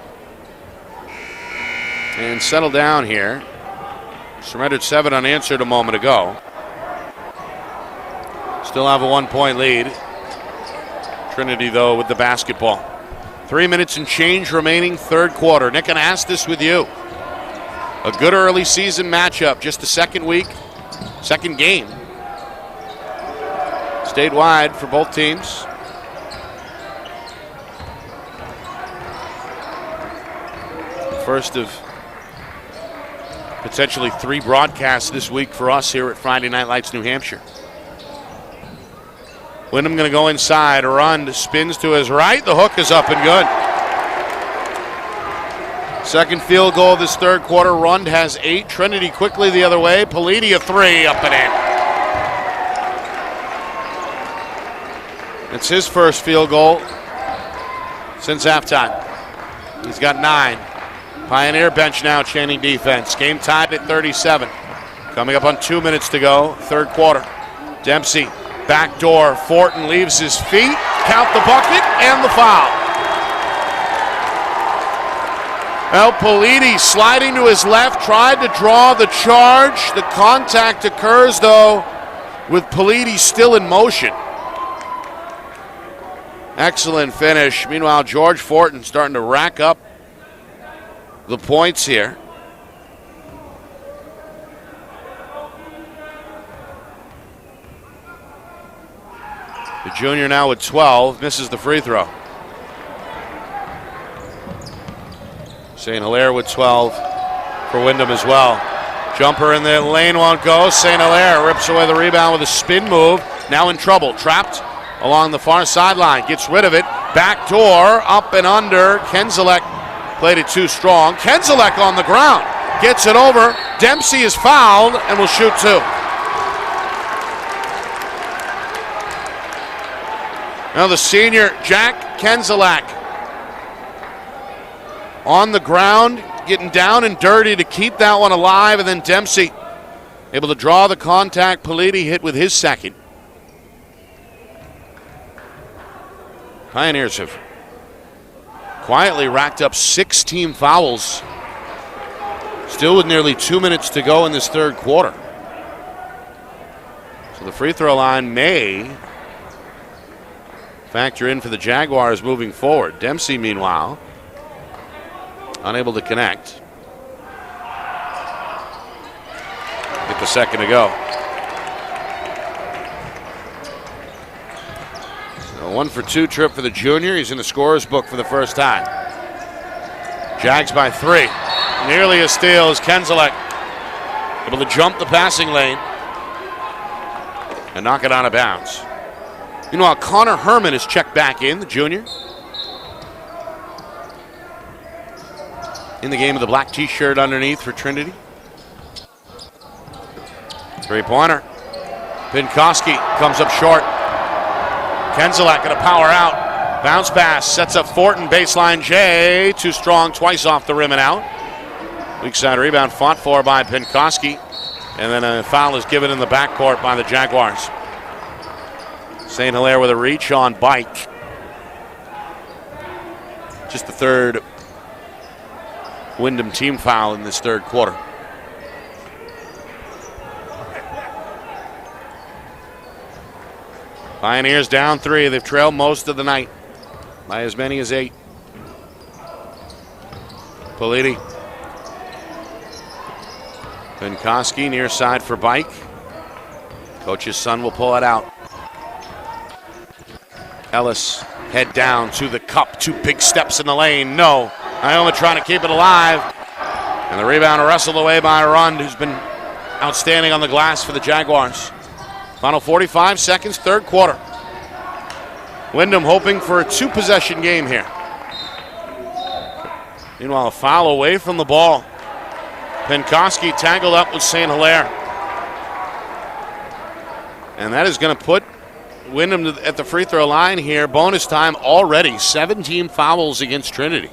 and settle down here. Surrendered 7 unanswered a moment ago. Still have a 1-point lead. Trinity, though, with the basketball. 3 minutes and change remaining, third quarter. Nick, and ask this with you. A good early season matchup, just the second week, second game. Statewide for both teams. First of potentially 3 broadcasts this week for us here at Friday Night Lights, New Hampshire. Windham going to go inside. Rund spins to his right. The hook is up and good. Second field goal of this third quarter. Rund has 8. Trinity quickly the other way. Politi a 3 up and in. It's his first field goal since halftime. He's got 9. Pioneer bench now chanting defense. Game tied at 37. Coming up on 2 minutes to go, third quarter. Dempsey, backdoor. Fortin leaves his feet. Count the bucket and the foul. Well, Politi sliding to his left, tried to draw the charge. The contact occurs, though, with Politi still in motion. Excellent finish. Meanwhile, George Fortin starting to rack up the points here. The junior now with 12, misses the free throw. St. Hilaire with 12 for Windham as well. Jumper in the lane won't go. St. Hilaire rips away the rebound with a spin move. Now in trouble, trapped along the far sideline. Gets rid of it. Back door, up and under. Kenzalek played it too strong. Kenzalek on the ground. Gets it over. Dempsey is fouled and will shoot 2. Now the senior, Jack Kenzalek, on the ground, getting down and dirty to keep that one alive, and then Dempsey able to draw the contact. Politi hit with his second. Pioneers have quietly racked up 6 team fouls, still with nearly 2 minutes to go in this third quarter. So the free throw line may factor in for the Jaguars moving forward. Dempsey, meanwhile, unable to connect. With a second to go. So 1 for 2 trip for the junior. He's in the scorer's book for the first time. Jags by 3. Nearly a steal as Kenzalek able to jump the passing lane and knock it out of bounds. Meanwhile, Connor Herman is checked back in, the junior. In the game with the black t-shirt underneath for Trinity. Three-pointer. Pinkowski comes up short. Kenzalek going to power out. Bounce pass, sets up Fortin, baseline J. Too strong, twice off the rim and out. Weak side rebound fought for by Pinkowski. And then a foul is given in the backcourt by the Jaguars. St. Hilaire with a reach on Bike. Just the third Windham team foul in this third quarter. Pioneers down 3. They've trailed most of the night by as many as 8. Politi. Pinkowski near side for Bike. Coach's son will pull it out. Ellis head down to the cup. 2 big steps in the lane. No. Ioma trying to keep it alive. And the rebound wrestled away by Rund, who's been outstanding on the glass for the Jaguars. Final 45 seconds, third quarter. Windham hoping for a 2-possession game here. Meanwhile, a foul away from the ball. Pinkowski tangled up with St. Hilaire. And that is going to put Windham at the free throw line here. Bonus time already. 17 fouls against Trinity.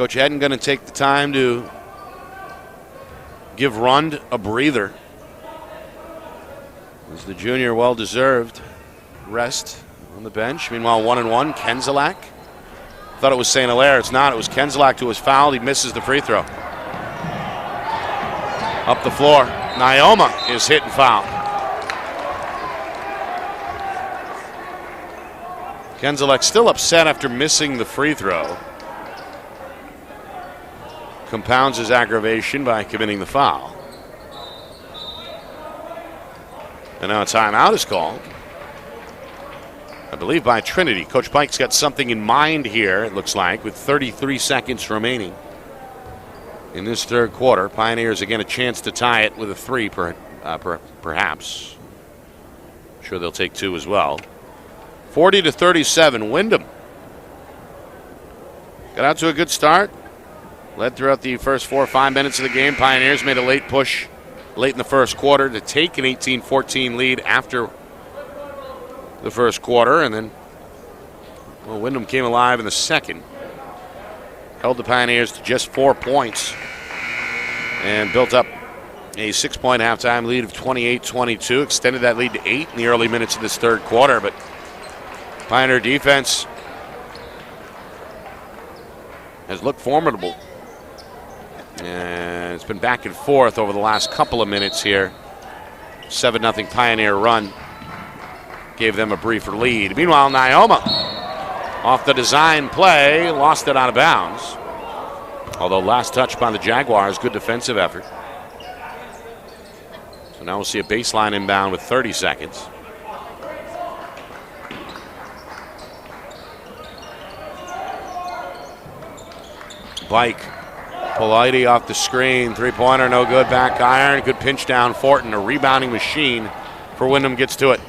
Coach Hedden going to take the time to give Rund a breather. As the junior well-deserved rest on the bench. Meanwhile, 1-1, Kenzalak. Thought it was St. Hilaire. It's not. It was Kenzalak who was fouled. He misses the free throw. Up the floor. Nyoma is hit and fouled. Kenzalak still upset after missing the free throw. Compounds his aggravation by committing the foul. And now a timeout is called, I believe, by Trinity. Coach Pike's got something in mind here, it looks like, with 33 seconds remaining in this third quarter. Pioneers again a chance to tie it with a three, perhaps. I'm sure they'll take two as well. 40-37, Windham. Got out to a good start. Led throughout the first 4 or 5 minutes of the game. Pioneers made a late push late in the first quarter to take an 18-14 lead after the first quarter. And then, well, Windham came alive in the second. Held the Pioneers to just 4 points and built up a 6-point halftime lead of 28-22. Extended that lead to 8 in the early minutes of this third quarter. But Pioneer defense has looked formidable. And it's been back and forth over the last couple of minutes here. 7-0 Pioneer run gave them a briefer lead. Meanwhile, Nyoma, off the design play, lost it out of bounds. Although last touch by the Jaguars, good defensive effort. So now we'll see a baseline inbound with 30 seconds. Bike. Polite off the screen. Three-pointer, no good. Back iron. Good pinch down. Fortin, a rebounding machine for Windham, gets to it.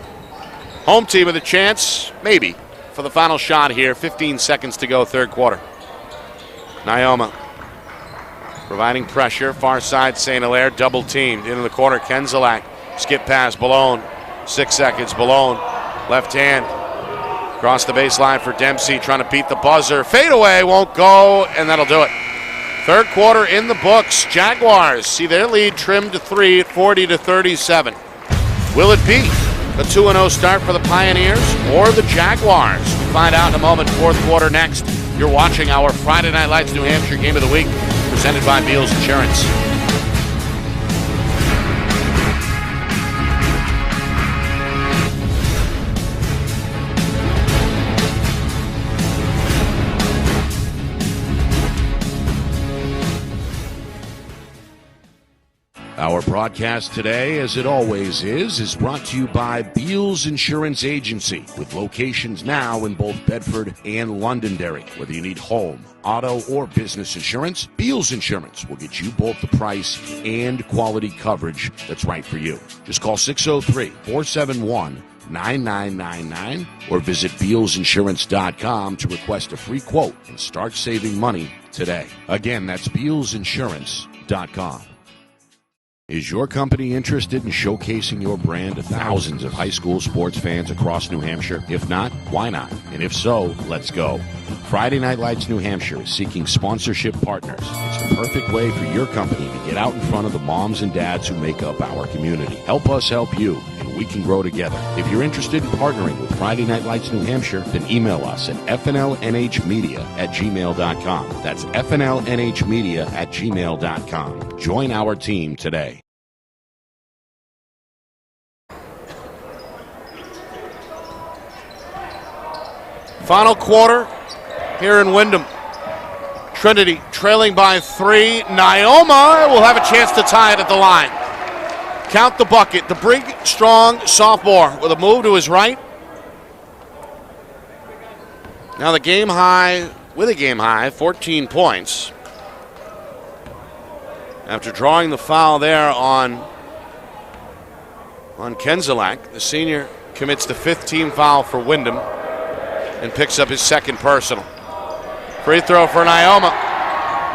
Home team with a chance, maybe, for the final shot here. 15 seconds to go, third quarter. Nyoma providing pressure. Far side, St. Hilaire double teamed. Into the corner, Kenzalak. Skip pass, Balone. 6 seconds, Balone. Left hand. Across the baseline for Dempsey, trying to beat the buzzer. Fade away, won't go, and that'll do it. Third quarter in the books. Jaguars see their lead trimmed to 3 at 40-37. Will it be a 2-0 start for the Pioneers or the Jaguars? We'll find out in a moment. Fourth quarter next. You're watching our Friday Night Lights New Hampshire Game of the Week, presented by Beals Insurance. Our broadcast today, as it always is brought to you by Beals Insurance Agency, with locations now in both Bedford and Londonderry. Whether you need home, auto, or business insurance, Beals Insurance will get you both the price and quality coverage that's right for you. Just call 603-471-9999 or visit BealsInsurance.com to request a free quote and start saving money today. Again, that's BealsInsurance.com. Is your company interested in showcasing your brand to thousands of high school sports fans across New Hampshire? If not, why not? And if so, let's go. Friday Night Lights New Hampshire is seeking sponsorship partners. It's the perfect way for your company to get out in front of the moms and dads who make up our community. Help us help you, and we can grow together. If you're interested in partnering with Friday Night Lights New Hampshire, then email us at FNLNHmedia@gmail.com. That's FNLNHmedia@gmail.com. Join our team today. Final quarter here in Windham. Trinity trailing by 3. Nyoma will have a chance to tie it at the line. Count the bucket. The big, strong sophomore with a move to his right. Now the game high, 14 points. After drawing the foul there on Kenzalak, the senior commits the 5th team foul for Windham and picks up his second personal. Free throw for Nyoma.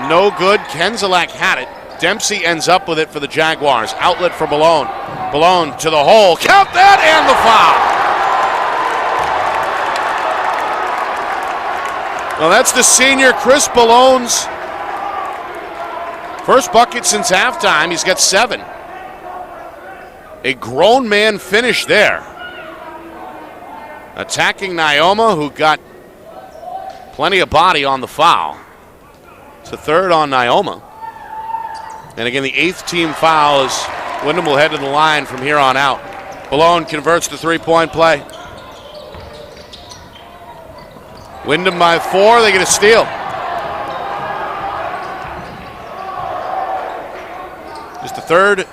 No good. Kenzalak had it. Dempsey ends up with it for the Jaguars. Outlet for Balone. Balone to the hole. Count that, and the foul. Well, that's the senior Chris Balone's First bucket since halftime. He's got 7. A grown man finish there. Attacking Naoma, who got plenty of body on the foul. It's the third on Naoma. And again, the 8th team foul as Windham will head to the line from here on out. Malone converts the three-point play. Windham by 4, they get a steal. Just the third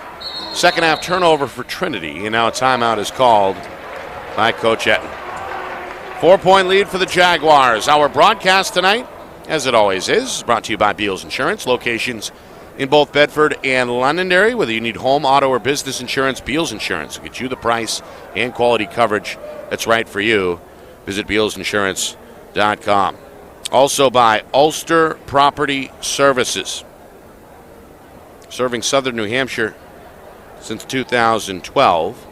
second half turnover for Trinity, and now a timeout is called by Coach Etten. 4-point lead for the Jaguars. Our broadcast tonight, as it always is, brought to you by Beals Insurance. Locations in both Bedford and Londonderry. Whether you need home, auto, or business insurance, Beals Insurance will get you the price and quality coverage that's right for you. Visit BealsInsurance.com. Also by Ulster Property Services. Serving southern New Hampshire since 2012.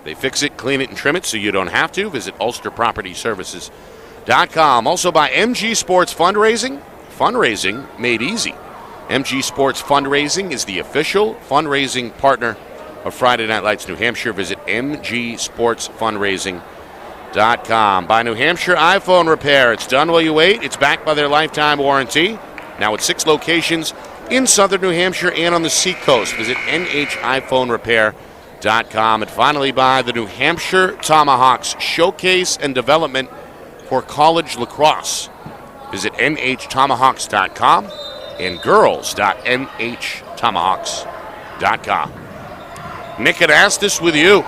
They fix it, clean it, and trim it so you don't have to. Visit UlsterPropertyServices.com. Also by MG Sports Fundraising. Fundraising made easy. MG Sports Fundraising is the official fundraising partner of Friday Night Lights New Hampshire. Visit MGSportsFundraising.com. By New Hampshire iPhone Repair. It's done while you wait. It's backed by their lifetime warranty. Now with 6 locations in southern New Hampshire and on the Seacoast. Visit NHiPhoneRepair.com. And finally by the New Hampshire Tomahawks Showcase and Development for College Lacrosse. Visit NHTomahawks.com and girls.nhtomahawks.com. Nick Anastas with you.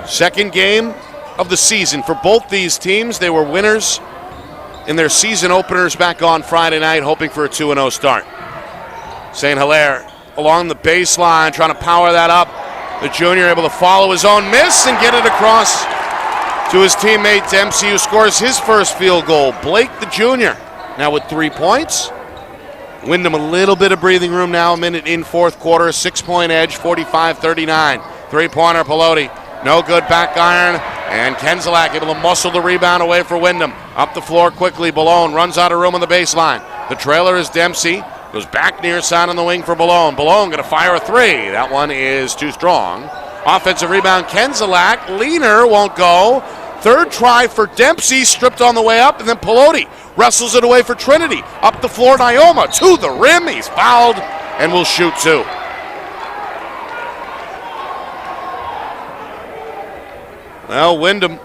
Second game of the season for both these teams. They were winners in their season openers back on Friday night, hoping for a 2-0 start. St. Hilaire along the baseline, trying to power that up. The junior able to follow his own miss and get it across to his teammate Dempsey, who scores his first field goal. Blake, the junior, now with 3 points. Windham a little bit of breathing room now, a minute in fourth quarter. 6-point edge, 45-39. Three-pointer, Pelote. No good, back iron. And Kenzalak able to muscle the rebound away for Windham. Up the floor quickly, Balone runs out of room on the baseline. The trailer is Dempsey. Goes back near side on the wing for Balone. Balone going to fire a 3. That one is too strong. Offensive rebound, Kenzalak. Leaner won't go. Third try for Dempsey, stripped on the way up, and then Pelote wrestles it away for Trinity. Up the floor, Naoma to the rim. He's fouled and will shoot 2. Well, Windham,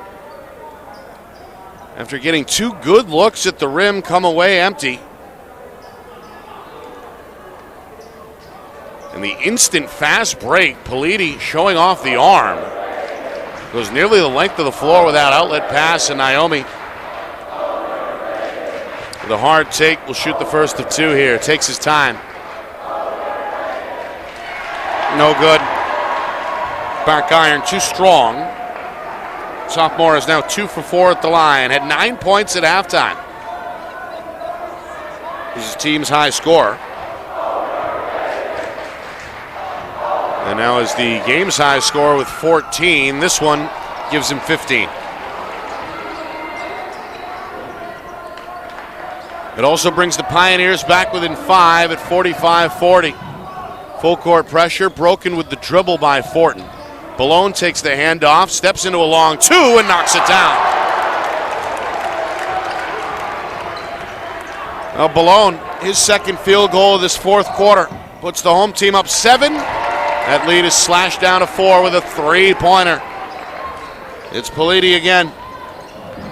after getting 2 good looks at the rim, come away empty. And the instant fast break, Politi showing off the arm. Goes nearly the length of the floor with that outlet pass, and Naomi with a hard take will shoot the first of 2 here. Takes his time. No good. Back iron too strong. Sophomore is now 2 for 4 at the line. Had 9 points at halftime. He's his team's high scorer. And now is the game's high score with 14. This one gives him 15. It also brings the Pioneers back within 5 at 45-40. Full court pressure broken with the dribble by Fortin. Balone takes the handoff, steps into a long 2 and knocks it down. Now Balone, his second field goal of this fourth quarter, puts the home team up 7. That lead is slashed down to 4 with a 3-pointer. It's Politi again.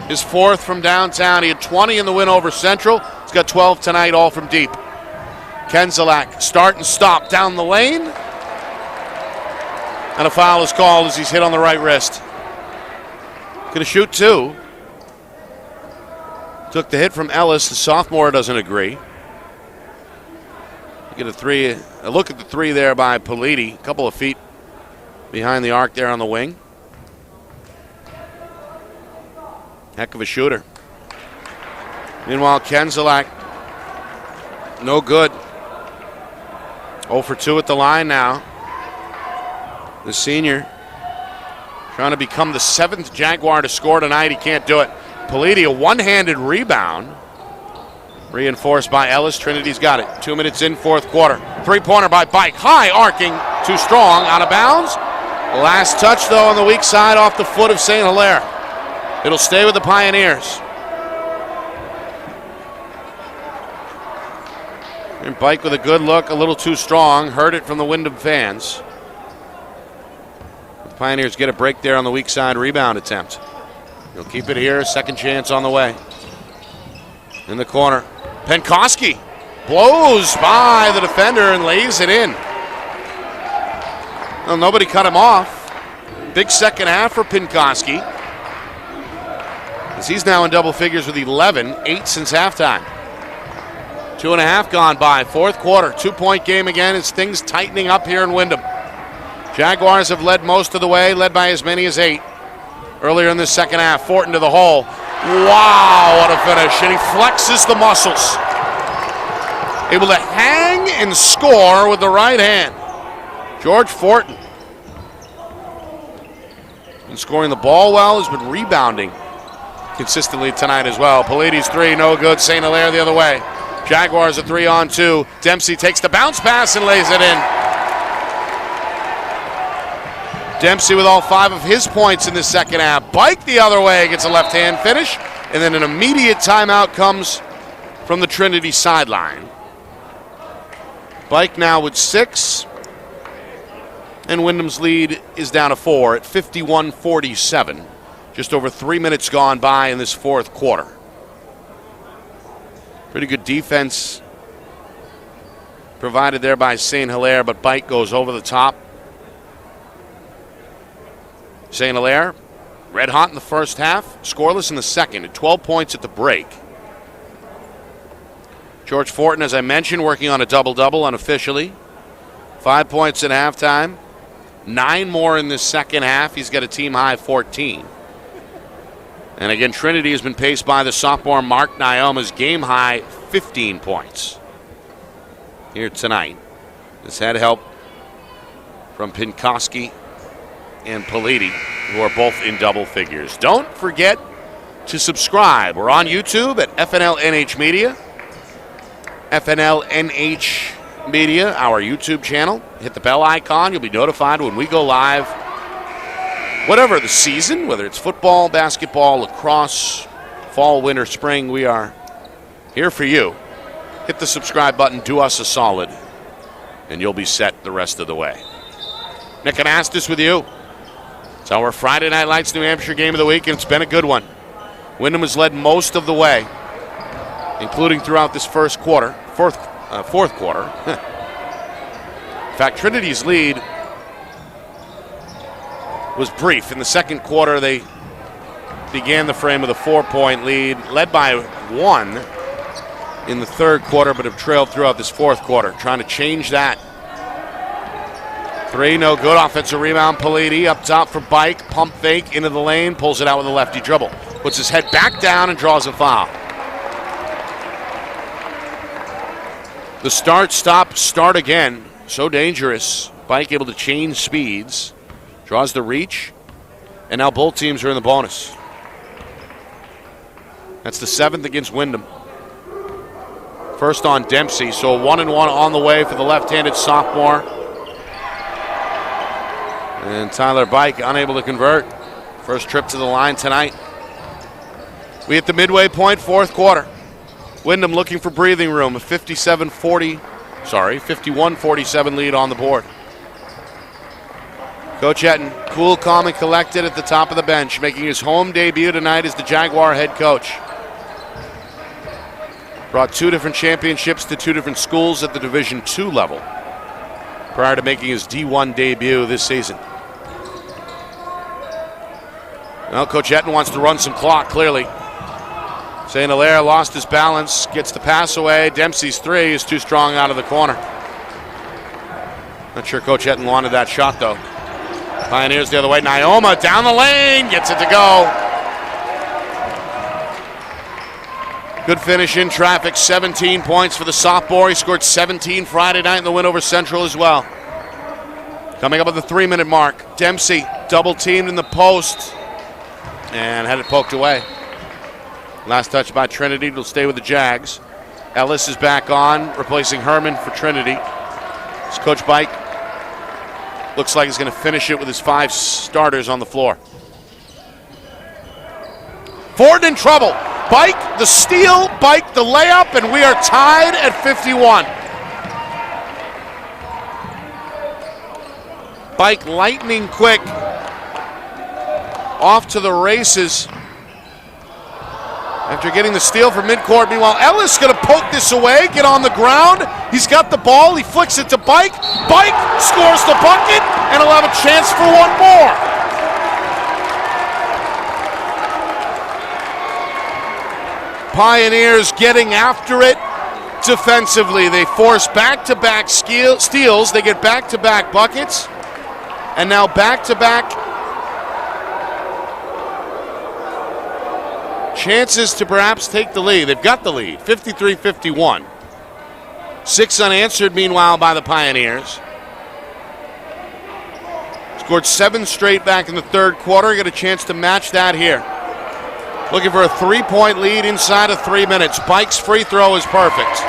His 4th from downtown. He had 20 in the win over Central. He's got 12 tonight, all from deep. Kenzalak, start and stop down the lane. And a foul is called as he's hit on the right wrist. Going to shoot 2. Took the hit from Ellis. The sophomore doesn't agree. Get a look at the 3 there by Politi. A couple of feet behind the arc there on the wing. Heck of a shooter. Meanwhile, Kenzalak, no good. 0 for 2 at the line now. The senior trying to become the 7th Jaguar to score tonight. He can't do it. Politi, a one-handed rebound. Reinforced by Ellis. Trinity's got it. 2 minutes in, fourth quarter. Three-pointer by Bike. High arcing. Too strong. Out of bounds. Last touch, though, on the weak side off the foot of St. Hilaire. It'll stay with the Pioneers. And Bike with a good look. A little too strong. Heard it from the Windham fans. The Pioneers get a break there on the weak side rebound attempt. He'll keep it here. Second chance on the way. In the corner. Penkoski blows by the defender and lays it in. Well, nobody cut him off. Big second half for Penkoski, as he's now in double figures with 11, 8 since halftime. 2.5 gone by. Fourth quarter, 2-point game again as things tightening up here in Windham. Jaguars have led most of the way, led by as many as 8. Earlier in the second half, Fortin to the hole. Wow, what a finish. And he flexes the muscles. Able to hang and score with the right hand. George Fortin. Been scoring the ball well, has been rebounding consistently tonight as well. Pallades three, no good. St. Hilaire the other way. Jaguars a 3-on-2. Dempsey takes the bounce pass and lays it in. Dempsey with all 5 of his points in the second half. Bike the other way, gets a left-hand finish, and then an immediate timeout comes from the Trinity sideline. Bike now with 6, and Windham's lead is down to 4 at 51-47. Just over 3 minutes gone by in this fourth quarter. Pretty good defense provided there by St. Hilaire, but Bike goes over the top. St. Hilaire, red hot in the first half, scoreless in the second, at 12 points at the break. George Fortin, as I mentioned, working on a double-double unofficially. 5 points at halftime, 9 more in this second half. He's got a team-high 14. And again, Trinity has been paced by the sophomore Mark Nyoma's game-high 15 points here tonight. This had help from Penkoski and Pallades, who are both in double figures. Don't forget to subscribe. We're on YouTube at FNLNH Media. FNLNH Media, our YouTube channel. Hit the bell icon. You'll be notified when we go live. Whatever the season, whether it's football, basketball, lacrosse, fall, winter, spring, we are here for you. Hit the subscribe button, do us a solid, and you'll be set the rest of the way. Nick Anastas with you. It's our Friday Night Lights New Hampshire game of the week, and it's been a good one. Windham has led most of the way, including throughout this fourth quarter. In fact, Trinity's lead was brief. In the second quarter, they began the frame with a 4-point lead, led by 1 in the third quarter, but have trailed throughout this fourth quarter, trying to change that. 3, no good. Offensive rebound. Pallades up top for Bike. Pump fake into the lane. Pulls it out with a lefty dribble. Puts his head back down and draws a foul. The start, stop, start again. So dangerous. Bike able to change speeds. Draws the reach. And now both teams are in the bonus. That's the 7th against Windham. First on Dempsey. So 1-1 on the way for the left-handed sophomore. And Tyler Bike unable to convert. First trip to the line tonight. We hit the midway point, fourth quarter. Windham looking for breathing room. A 51-47 lead on the board. Coach Etten, cool, calm, and collected at the top of the bench, making his home debut tonight as the Jaguar head coach. Brought 2 different championships to 2 different schools at the Division II level prior to making his D1 debut this season. Well, Coach Etten wants to run some clock, clearly. St. Hilaire lost his balance, gets the pass away. Dempsey's 3 is too strong out of the corner. Not sure Coach Etten wanted that shot, though. Pioneers the other way. Nyoma down the lane, gets it to go. Good finish in traffic, 17 points for the sophomore. He scored 17 Friday night in the win over Central as well. Coming up at the 3-minute mark, Dempsey double teamed in the post and had it poked away. Last touch by Trinity will stay with the Jags. Ellis is back on, replacing Herman for Trinity. As Coach Bike looks like he's going to finish it with his 5 starters on the floor. Ford in trouble. Bike the steal, Bike the layup, and we are tied at 51. Bike lightning quick. Off to the races. After getting the steal from midcourt. Meanwhile, Ellis going to poke this away, get on the ground. He's got the ball. He flicks it to Bike. Bike scores the bucket, and he'll have a chance for one more. Pioneers getting after it defensively. They force back-to-back steals. They get back-to-back buckets, and now back-to-back chances to perhaps take the lead. They've got the lead, 53-51. 6 unanswered, meanwhile, by the Pioneers. Scored 7 straight back in the third quarter. Got a chance to match that here. Looking for a 3-point lead inside of 3 minutes. Bike's free throw is perfect.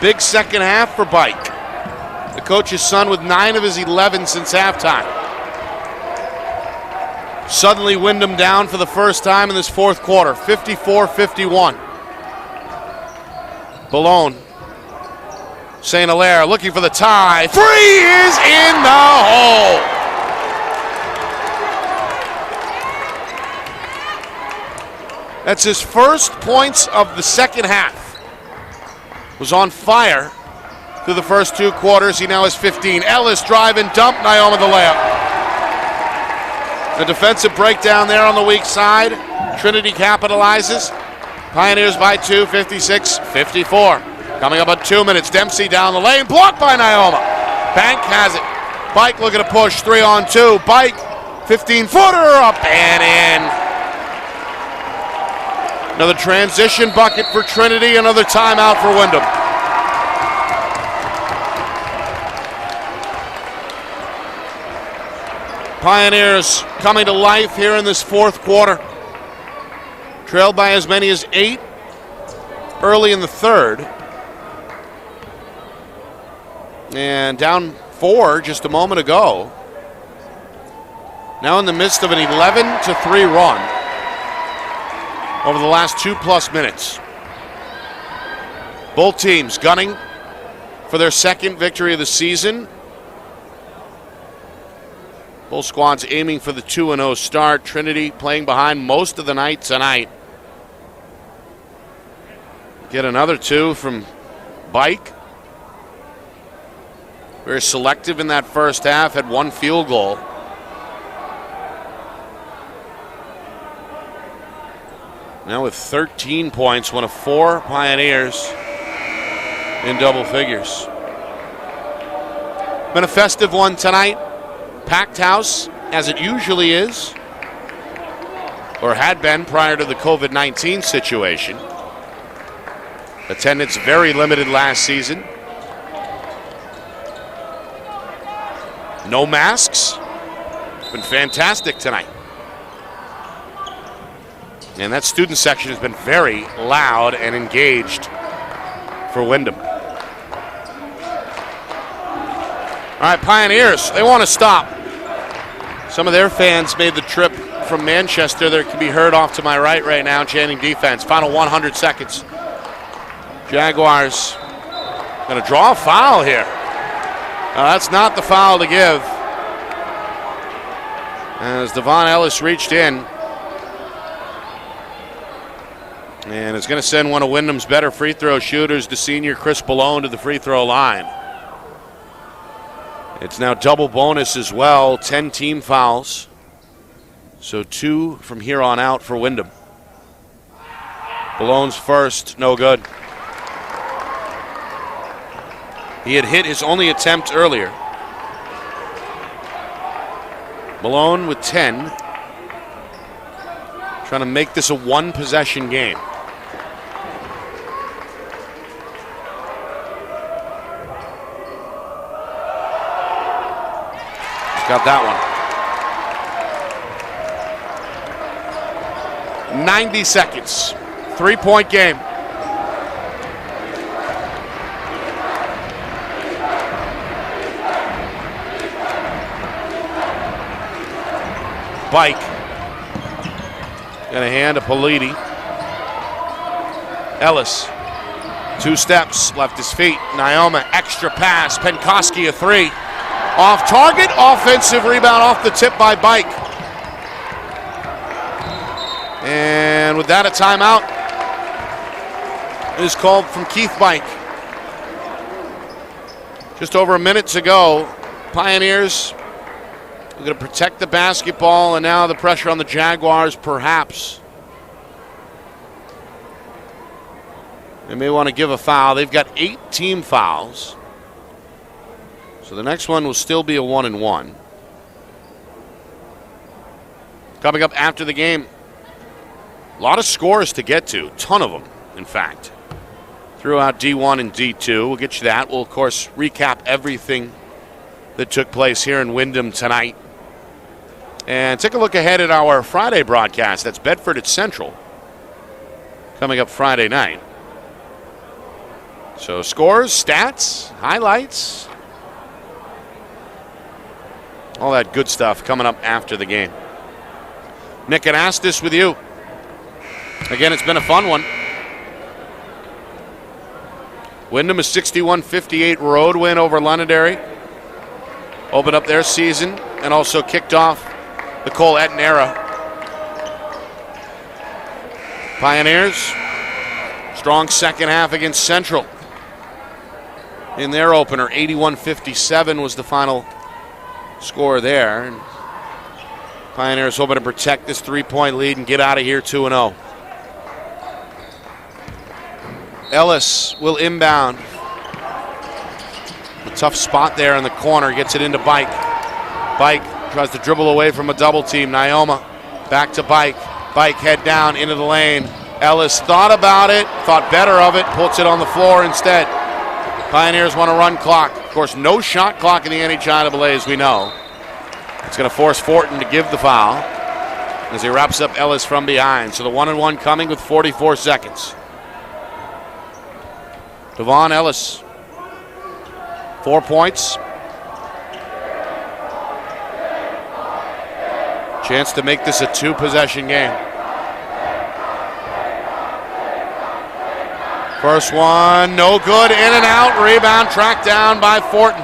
Big second half for Bike. The coach's son with 9 of his 11 since halftime. Suddenly Windham down for the first time in this fourth quarter, 54-51. Malone. St. Hilaire looking for the tie. 3 is in the hole. That's his first points of the second half. Was on fire through the first 2 quarters. He now has 15. Ellis drive and dump. Naoma the layup. The defensive breakdown there on the weak side. Trinity capitalizes. Pioneers by 2, 56-54. Coming up on 2 minutes. Dempsey down the lane. Blocked by Naoma. Bank has it. Bike looking to push. 3-on-2. Bike, 15-footer up and in. Another transition bucket for Trinity. Another timeout for Windham. Pioneers coming to life here in this fourth quarter. Trailed by as many as 8 early in the third. And down 4 just a moment ago. Now in the midst of an 11-3 run over the last 2+ minutes. Both teams gunning for their second victory of the season. Both squads aiming for the 2-0 start. Trinity playing behind most of the night tonight. Get another 2 from Bike. Very selective in that first half. Had 1 field goal. Now with 13 points, one of 4 Pioneers in double figures. Been a festive one tonight. Packed house, as it usually is, or had been prior to the COVID-19 situation. Attendance very limited last season. No masks. Been fantastic tonight. And that student section has been very loud and engaged for Windham. All right, Pioneers, they want to stop. Some of their fans made the trip from Manchester. They can be heard off to my right now, chanting defense. Final 100 seconds. Jaguars going to draw a foul here. That's not the foul to give. As Devon Ellis reached in. And it's going to send one of Windham's better free throw shooters, the senior Chris Malone, to the free throw line. It's now double bonus as well, 10 team fouls. So 2 from here on out for Windham. Malone's first, no good. He had hit his only attempt earlier. Malone with 10. Trying to make this a 1-possession game. Got that one. 90 seconds. 3-point game. Bike. Gonna hand to Politi. Ellis. 2 steps, left his feet. Naoma, extra pass. Penkoski, a 3. Off target, offensive rebound off the tip by Bike. And with that, a timeout is called from Keith Bike. Just over a minute to go. Pioneers are going to protect the basketball, and now the pressure on the Jaguars, perhaps. They may want to give a foul. They've got 8 team fouls. So the next one will still be a 1-and-1. Coming up after the game, a lot of scores to get to. Ton of them, in fact. Throughout D1 and D2. We'll get you that. We'll, of course, recap everything that took place here in Windham tonight. And take a look ahead at our Friday broadcast. That's Bedford at Central. Coming up Friday night. So scores, stats, highlights. All that good stuff coming up after the game. Nick and Astis with you. Again, it's been a fun one. Windham, a 61-58 road win over Londonderry. Opened up their season and also kicked off the Cole Etten era. Pioneers, strong second half against Central. In their opener, 81-57 was the final score there. And Pioneers hoping to protect this 3-point lead and get out of here 2-0. Ellis will inbound. A tough spot there in the corner. Gets it into Bike. Bike tries to dribble away from a double team. Naoma back to Bike. Bike head down into the lane. Ellis thought about it, thought better of it, puts it on the floor instead. Pioneers want to run clock. Of course, no shot clock in the NHIAA, as we know. It's going to force Fortin to give the foul as he wraps up Ellis from behind. So the 1-and-1 coming with 44 seconds. Devon Ellis, 4 points. Chance to make this a 2-possession game. First one, no good, in and out, rebound tracked down by Fortin.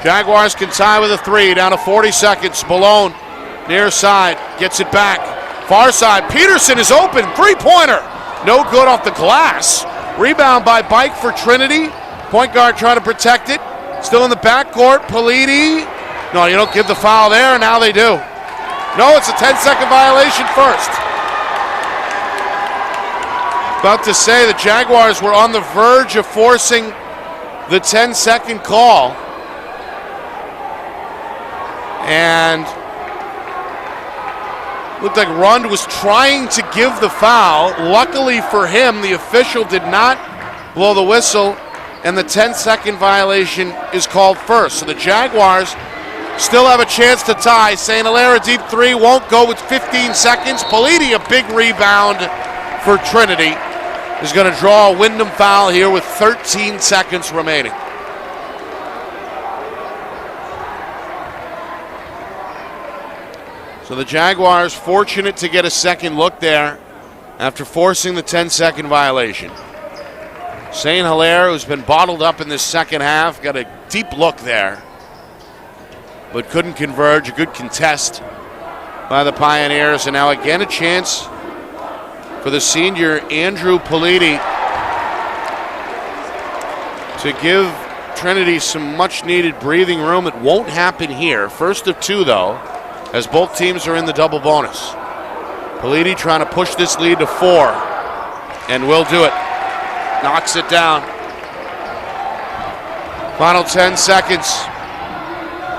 Jaguars can tie with a 3, down to 40 seconds. Malone, near side, gets it back. Far side, Peterson is open, 3-pointer. No good off the glass. Rebound by Bike for Trinity. Point guard trying to protect it. Still in the backcourt, Politi. No, you don't give the foul there, now they do. No, it's a 10-second violation first. About to say the Jaguars were on the verge of forcing the 10-second call. And looked like Rund was trying to give the foul. Luckily for him, the official did not blow the whistle, and the 10-second violation is called first. So the Jaguars still have a chance to tie. St. Hilaire, deep 3, won't go with 15 seconds. Politi, a big rebound for Trinity, is going to draw a Windham foul here with 13 seconds remaining. So the Jaguars fortunate to get a second look there after forcing the 10-second violation. St. Hilaire, who's been bottled up in this second half, got a deep look there, but couldn't converge. A good contest by the Pioneers, and now again a chance for the senior Andrew Politi to give Trinity some much-needed breathing room. It won't happen here. First of 2, though, as both teams are in the double bonus. Politi trying to push this lead to 4, and will do it. Knocks it down. Final 10 seconds.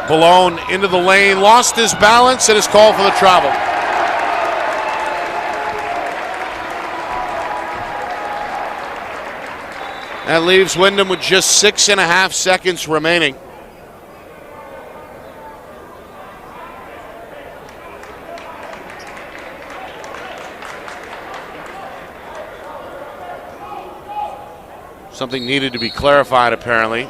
Malone into the lane, lost his balance, and is called for the travel. That leaves Windham with just 6.5 seconds remaining. Something needed to be clarified, apparently.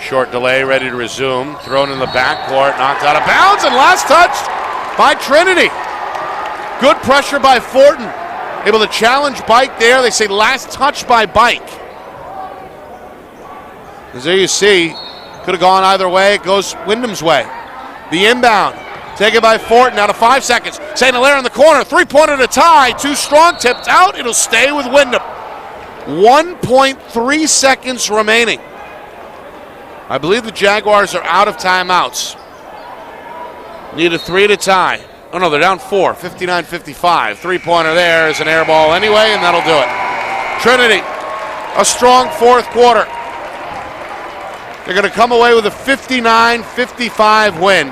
Short delay, ready to resume. Thrown in the backcourt, knocked out of bounds, and last touch by Trinity. Good pressure by Fortin. Able to challenge Bike there. They say last touch by Bike. As there you see, could have gone either way. It goes Windham's way. The inbound, taken by Fortin out of 5 seconds. St. Hilaire in the corner, three-pointer to tie. Too strong, tipped out. It'll stay with Windham. 1.3 seconds remaining. I believe the Jaguars are out of timeouts. Need a three to tie. Oh, no, they're down 4, 59-55. Three-pointer there is an air ball anyway, and that'll do it. Trinity, a strong fourth quarter. They're going to come away with a 59-55 win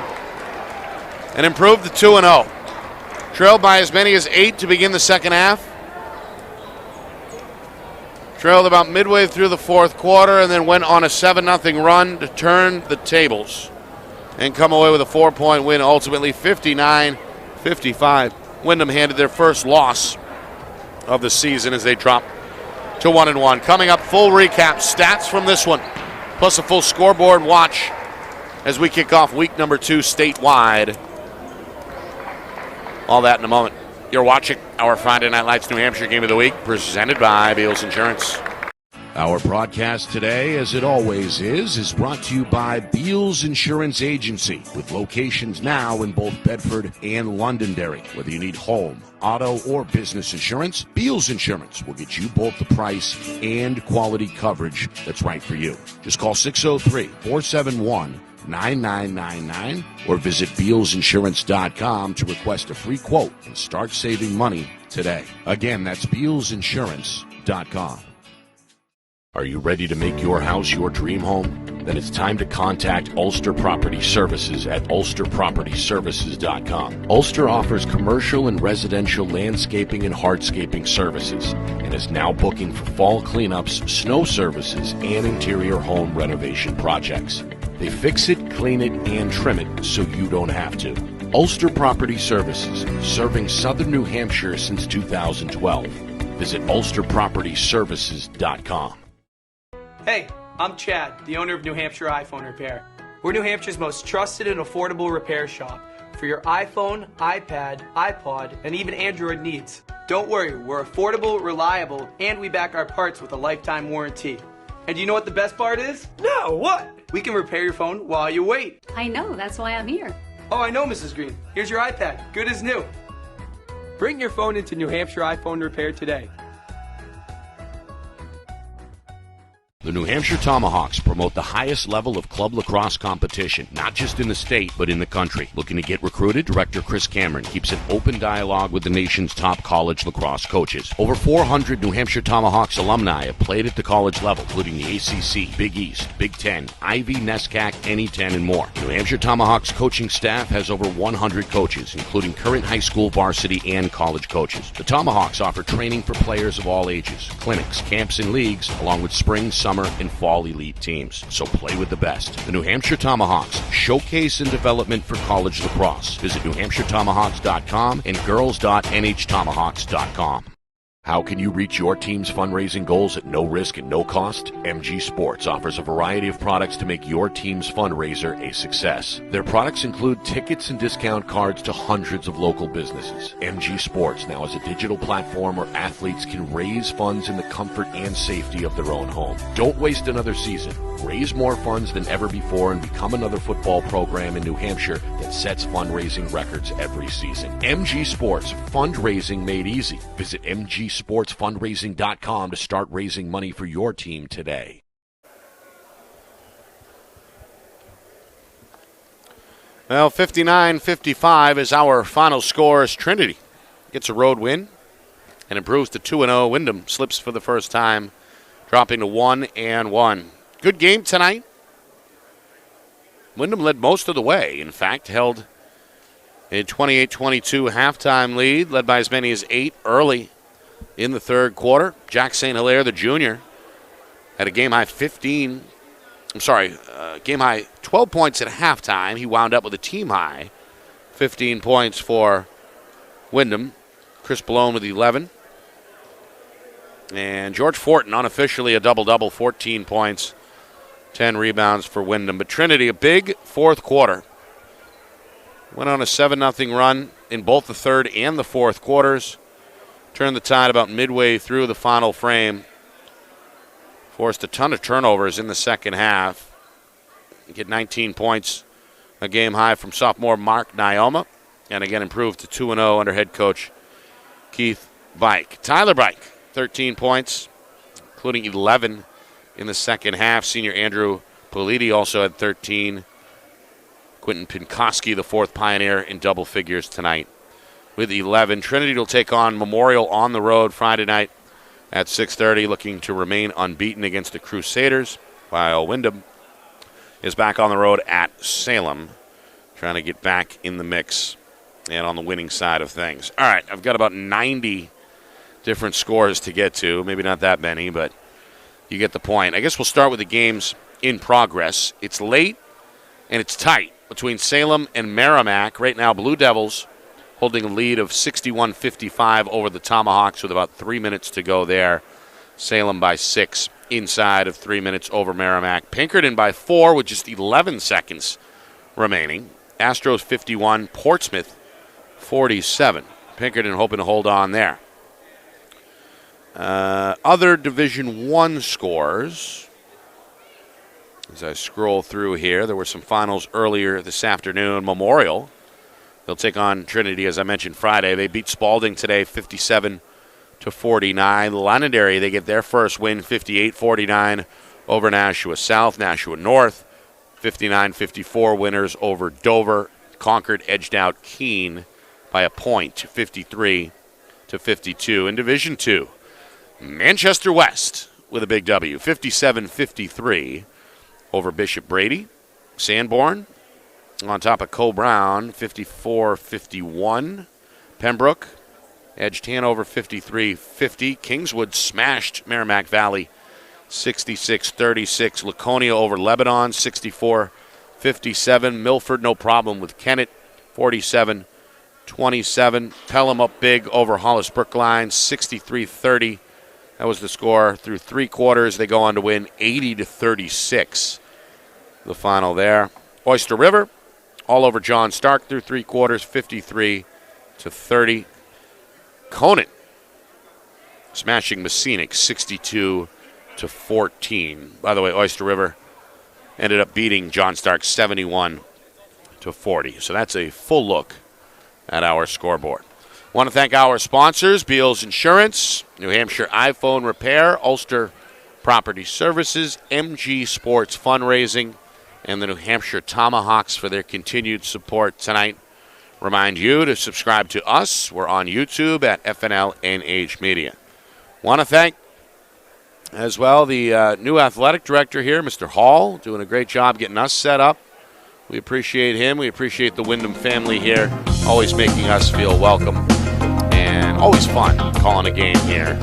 and improve to 2-0. Trailed by as many as 8 to begin the second half. Trailed about midway through the fourth quarter and then went on a 7-0 run to turn the tables and come away with a 4-point win, ultimately 59-55. Windham handed their first loss of the season as they drop to 1-1. Coming up, full recap, stats from this one, plus a full scoreboard watch as we kick off week number 2 statewide. All that in a moment. You're watching our Friday Night Lights New Hampshire Game of the Week, presented by Beals Insurance. Our broadcast today, as it always is brought to you by Beals Insurance Agency, with locations now in both Bedford and Londonderry. Whether you need home, auto, or business insurance, Beals Insurance will get you both the price and quality coverage that's right for you. Just call 603-471-9999 or visit BealsInsurance.com to request a free quote and start saving money today. Again, that's BealsInsurance.com. Are you ready to make your house your dream home? Then it's time to contact Ulster Property Services at ulsterpropertyservices.com. Ulster offers commercial and residential landscaping and hardscaping services and is now booking for fall cleanups, snow services, and interior home renovation projects. They fix it, clean it, and trim it so you don't have to. Ulster Property Services, serving southern New Hampshire since 2012. Visit ulsterpropertyservices.com. Hey, I'm Chad, the owner of New Hampshire iPhone Repair. We're New Hampshire's most trusted and affordable repair shop for your iPhone, iPad, iPod, and even Android needs. Don't worry, we're affordable, reliable, and we back our parts with a lifetime warranty. And you know what the best part is? No, what? We can repair your phone while you wait. I know, that's why I'm here. Oh, I know, Mrs. Green. Here's your iPad, good as new. Bring your phone into New Hampshire iPhone Repair today. The New Hampshire Tomahawks promote the highest level of club lacrosse competition, not just in the state, but in the country. Looking to get recruited? Director Chris Cameron keeps an open dialogue with the nation's top college lacrosse coaches. Over 400 New Hampshire Tomahawks alumni have played at the college level, including the ACC, Big East, Big Ten, Ivy, NESCAC, NE10, and more. The New Hampshire Tomahawks coaching staff has over 100 coaches, including current high school varsity and college coaches. The Tomahawks offer training for players of all ages, clinics, camps, and leagues, along with spring, summer, and fall elite teams. So play with the best. The New Hampshire Tomahawks, showcase and development for college lacrosse. Visit NewHampshireTomahawks.com and girls.nhtomahawks.com. How can you reach your team's fundraising goals at no risk and no cost? MG Sports offers a variety of products to make your team's fundraiser a success. Their products include tickets and discount cards to hundreds of local businesses. MG Sports now has a digital platform where athletes can raise funds in the comfort and safety of their own home. Don't waste another season. Raise more funds than ever before and become another football program in New Hampshire that sets fundraising records every season. MG Sports, fundraising made easy. Visit mgsportsfundraising.com to start raising money for your team today. Well, 59-55 is our final score as Trinity gets a road win and improves to 2-0. Windham slips for the first time, dropping to 1-1. Good game tonight. Windham led most of the way. In fact, held a 28-22 halftime lead, led by as many as 8 early in the third quarter. Jack St. Hilaire, the junior, had a game-high 12 points at halftime. He wound up with a team-high 15 points for Windham. Chris Ballone with 11. And George Fortin, unofficially a double-double, 14 points, 10 rebounds for Windham. But Trinity, a big fourth quarter. went on a 7-0 run in both the third and the fourth quarters. Turned the tide about midway through the final frame. Forced a ton of turnovers in the second half. Get 19 points, a game high from sophomore Mark Nioma. And again improved to 2-0 under head coach Keith Bike. Tyler Bike, 13 points, including 11 in the second half. Senior Andrew Politi also had 13. Quentin Pinkoski, the fourth Pioneer, in double figures tonight with 11. Trinity will take on Memorial on the road Friday night at 6:30, looking to remain unbeaten against the Crusaders, while Windham is back on the road at Salem, trying to get back in the mix and on the winning side of things. All right, I've got about 90 different scores to get to. Maybe not that many, but you get the point. I guess we'll start with the games in progress. It's late and it's tight between Salem and Merrimack. Right now, Blue Devils holding a lead of 61-55 over the Tomahawks with about 3 minutes to go there. Salem by 6 inside of 3 minutes over Merrimack. Pinkerton by 4 with just 11 seconds remaining. Astros 51, Portsmouth 47. Pinkerton hoping to hold on there. Other Division I scores. As I scroll through here, there were some finals earlier this afternoon. Memorial, they'll take on Trinity, as I mentioned, Friday. They beat Spalding today 57-49. Londonderry, they get their first win 58-49 over Nashua South. Nashua North 59-54 winners over Dover. Concord edged out Keene by a point, 53-52. In Division II, Manchester West with a big W, 57-53 over Bishop Brady. Sanborn on top of Co-Brown, 54-51. Pembroke edged Hanover 53-50. Kingswood smashed Merrimack Valley 66-36. Laconia over Lebanon 64-57. Milford no problem with Kennett 47-27. Pelham up big over Hollis Brookline 63-30. That was the score through 3 quarters. They go on to win 80-36. The final there. Oyster River all over John Stark through 3 quarters, 53-30. Conant smashing Messinic 62-14. By the way, Oyster River ended up beating John Stark 71-40. So that's a full look at our scoreboard. Want to thank our sponsors, Beals Insurance, New Hampshire iPhone Repair, Ulster Property Services, MG Sports Fundraising, and the New Hampshire Tomahawks for their continued support tonight. Remind you to subscribe to us. We're on YouTube at FNLNH Media. Want to thank as well the new athletic director here, Mr. Hall, doing a great job getting us set up. We appreciate him. We appreciate the Windham family here, always making us feel welcome and always fun calling a game here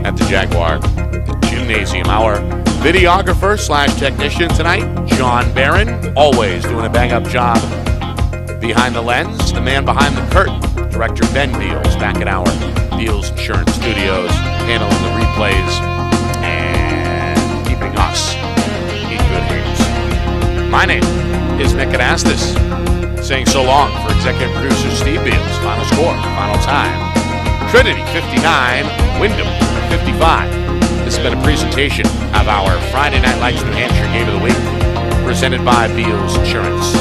at the Jaguar Gymnasium. Our videographer / technician tonight, John Barron, always doing a bang-up job behind the lens. The man behind the curtain, Director Ben Beals, back at our Beals Insurance Studios, handling the replays and keeping us in good hands. My name is Nick Anastas, saying so long for executive producer Steve Beals. Final score, final time, Trinity 59, Windham 55. This has been a presentation of our Friday Night Lights New Hampshire Game of the Week, presented by Beals Insurance.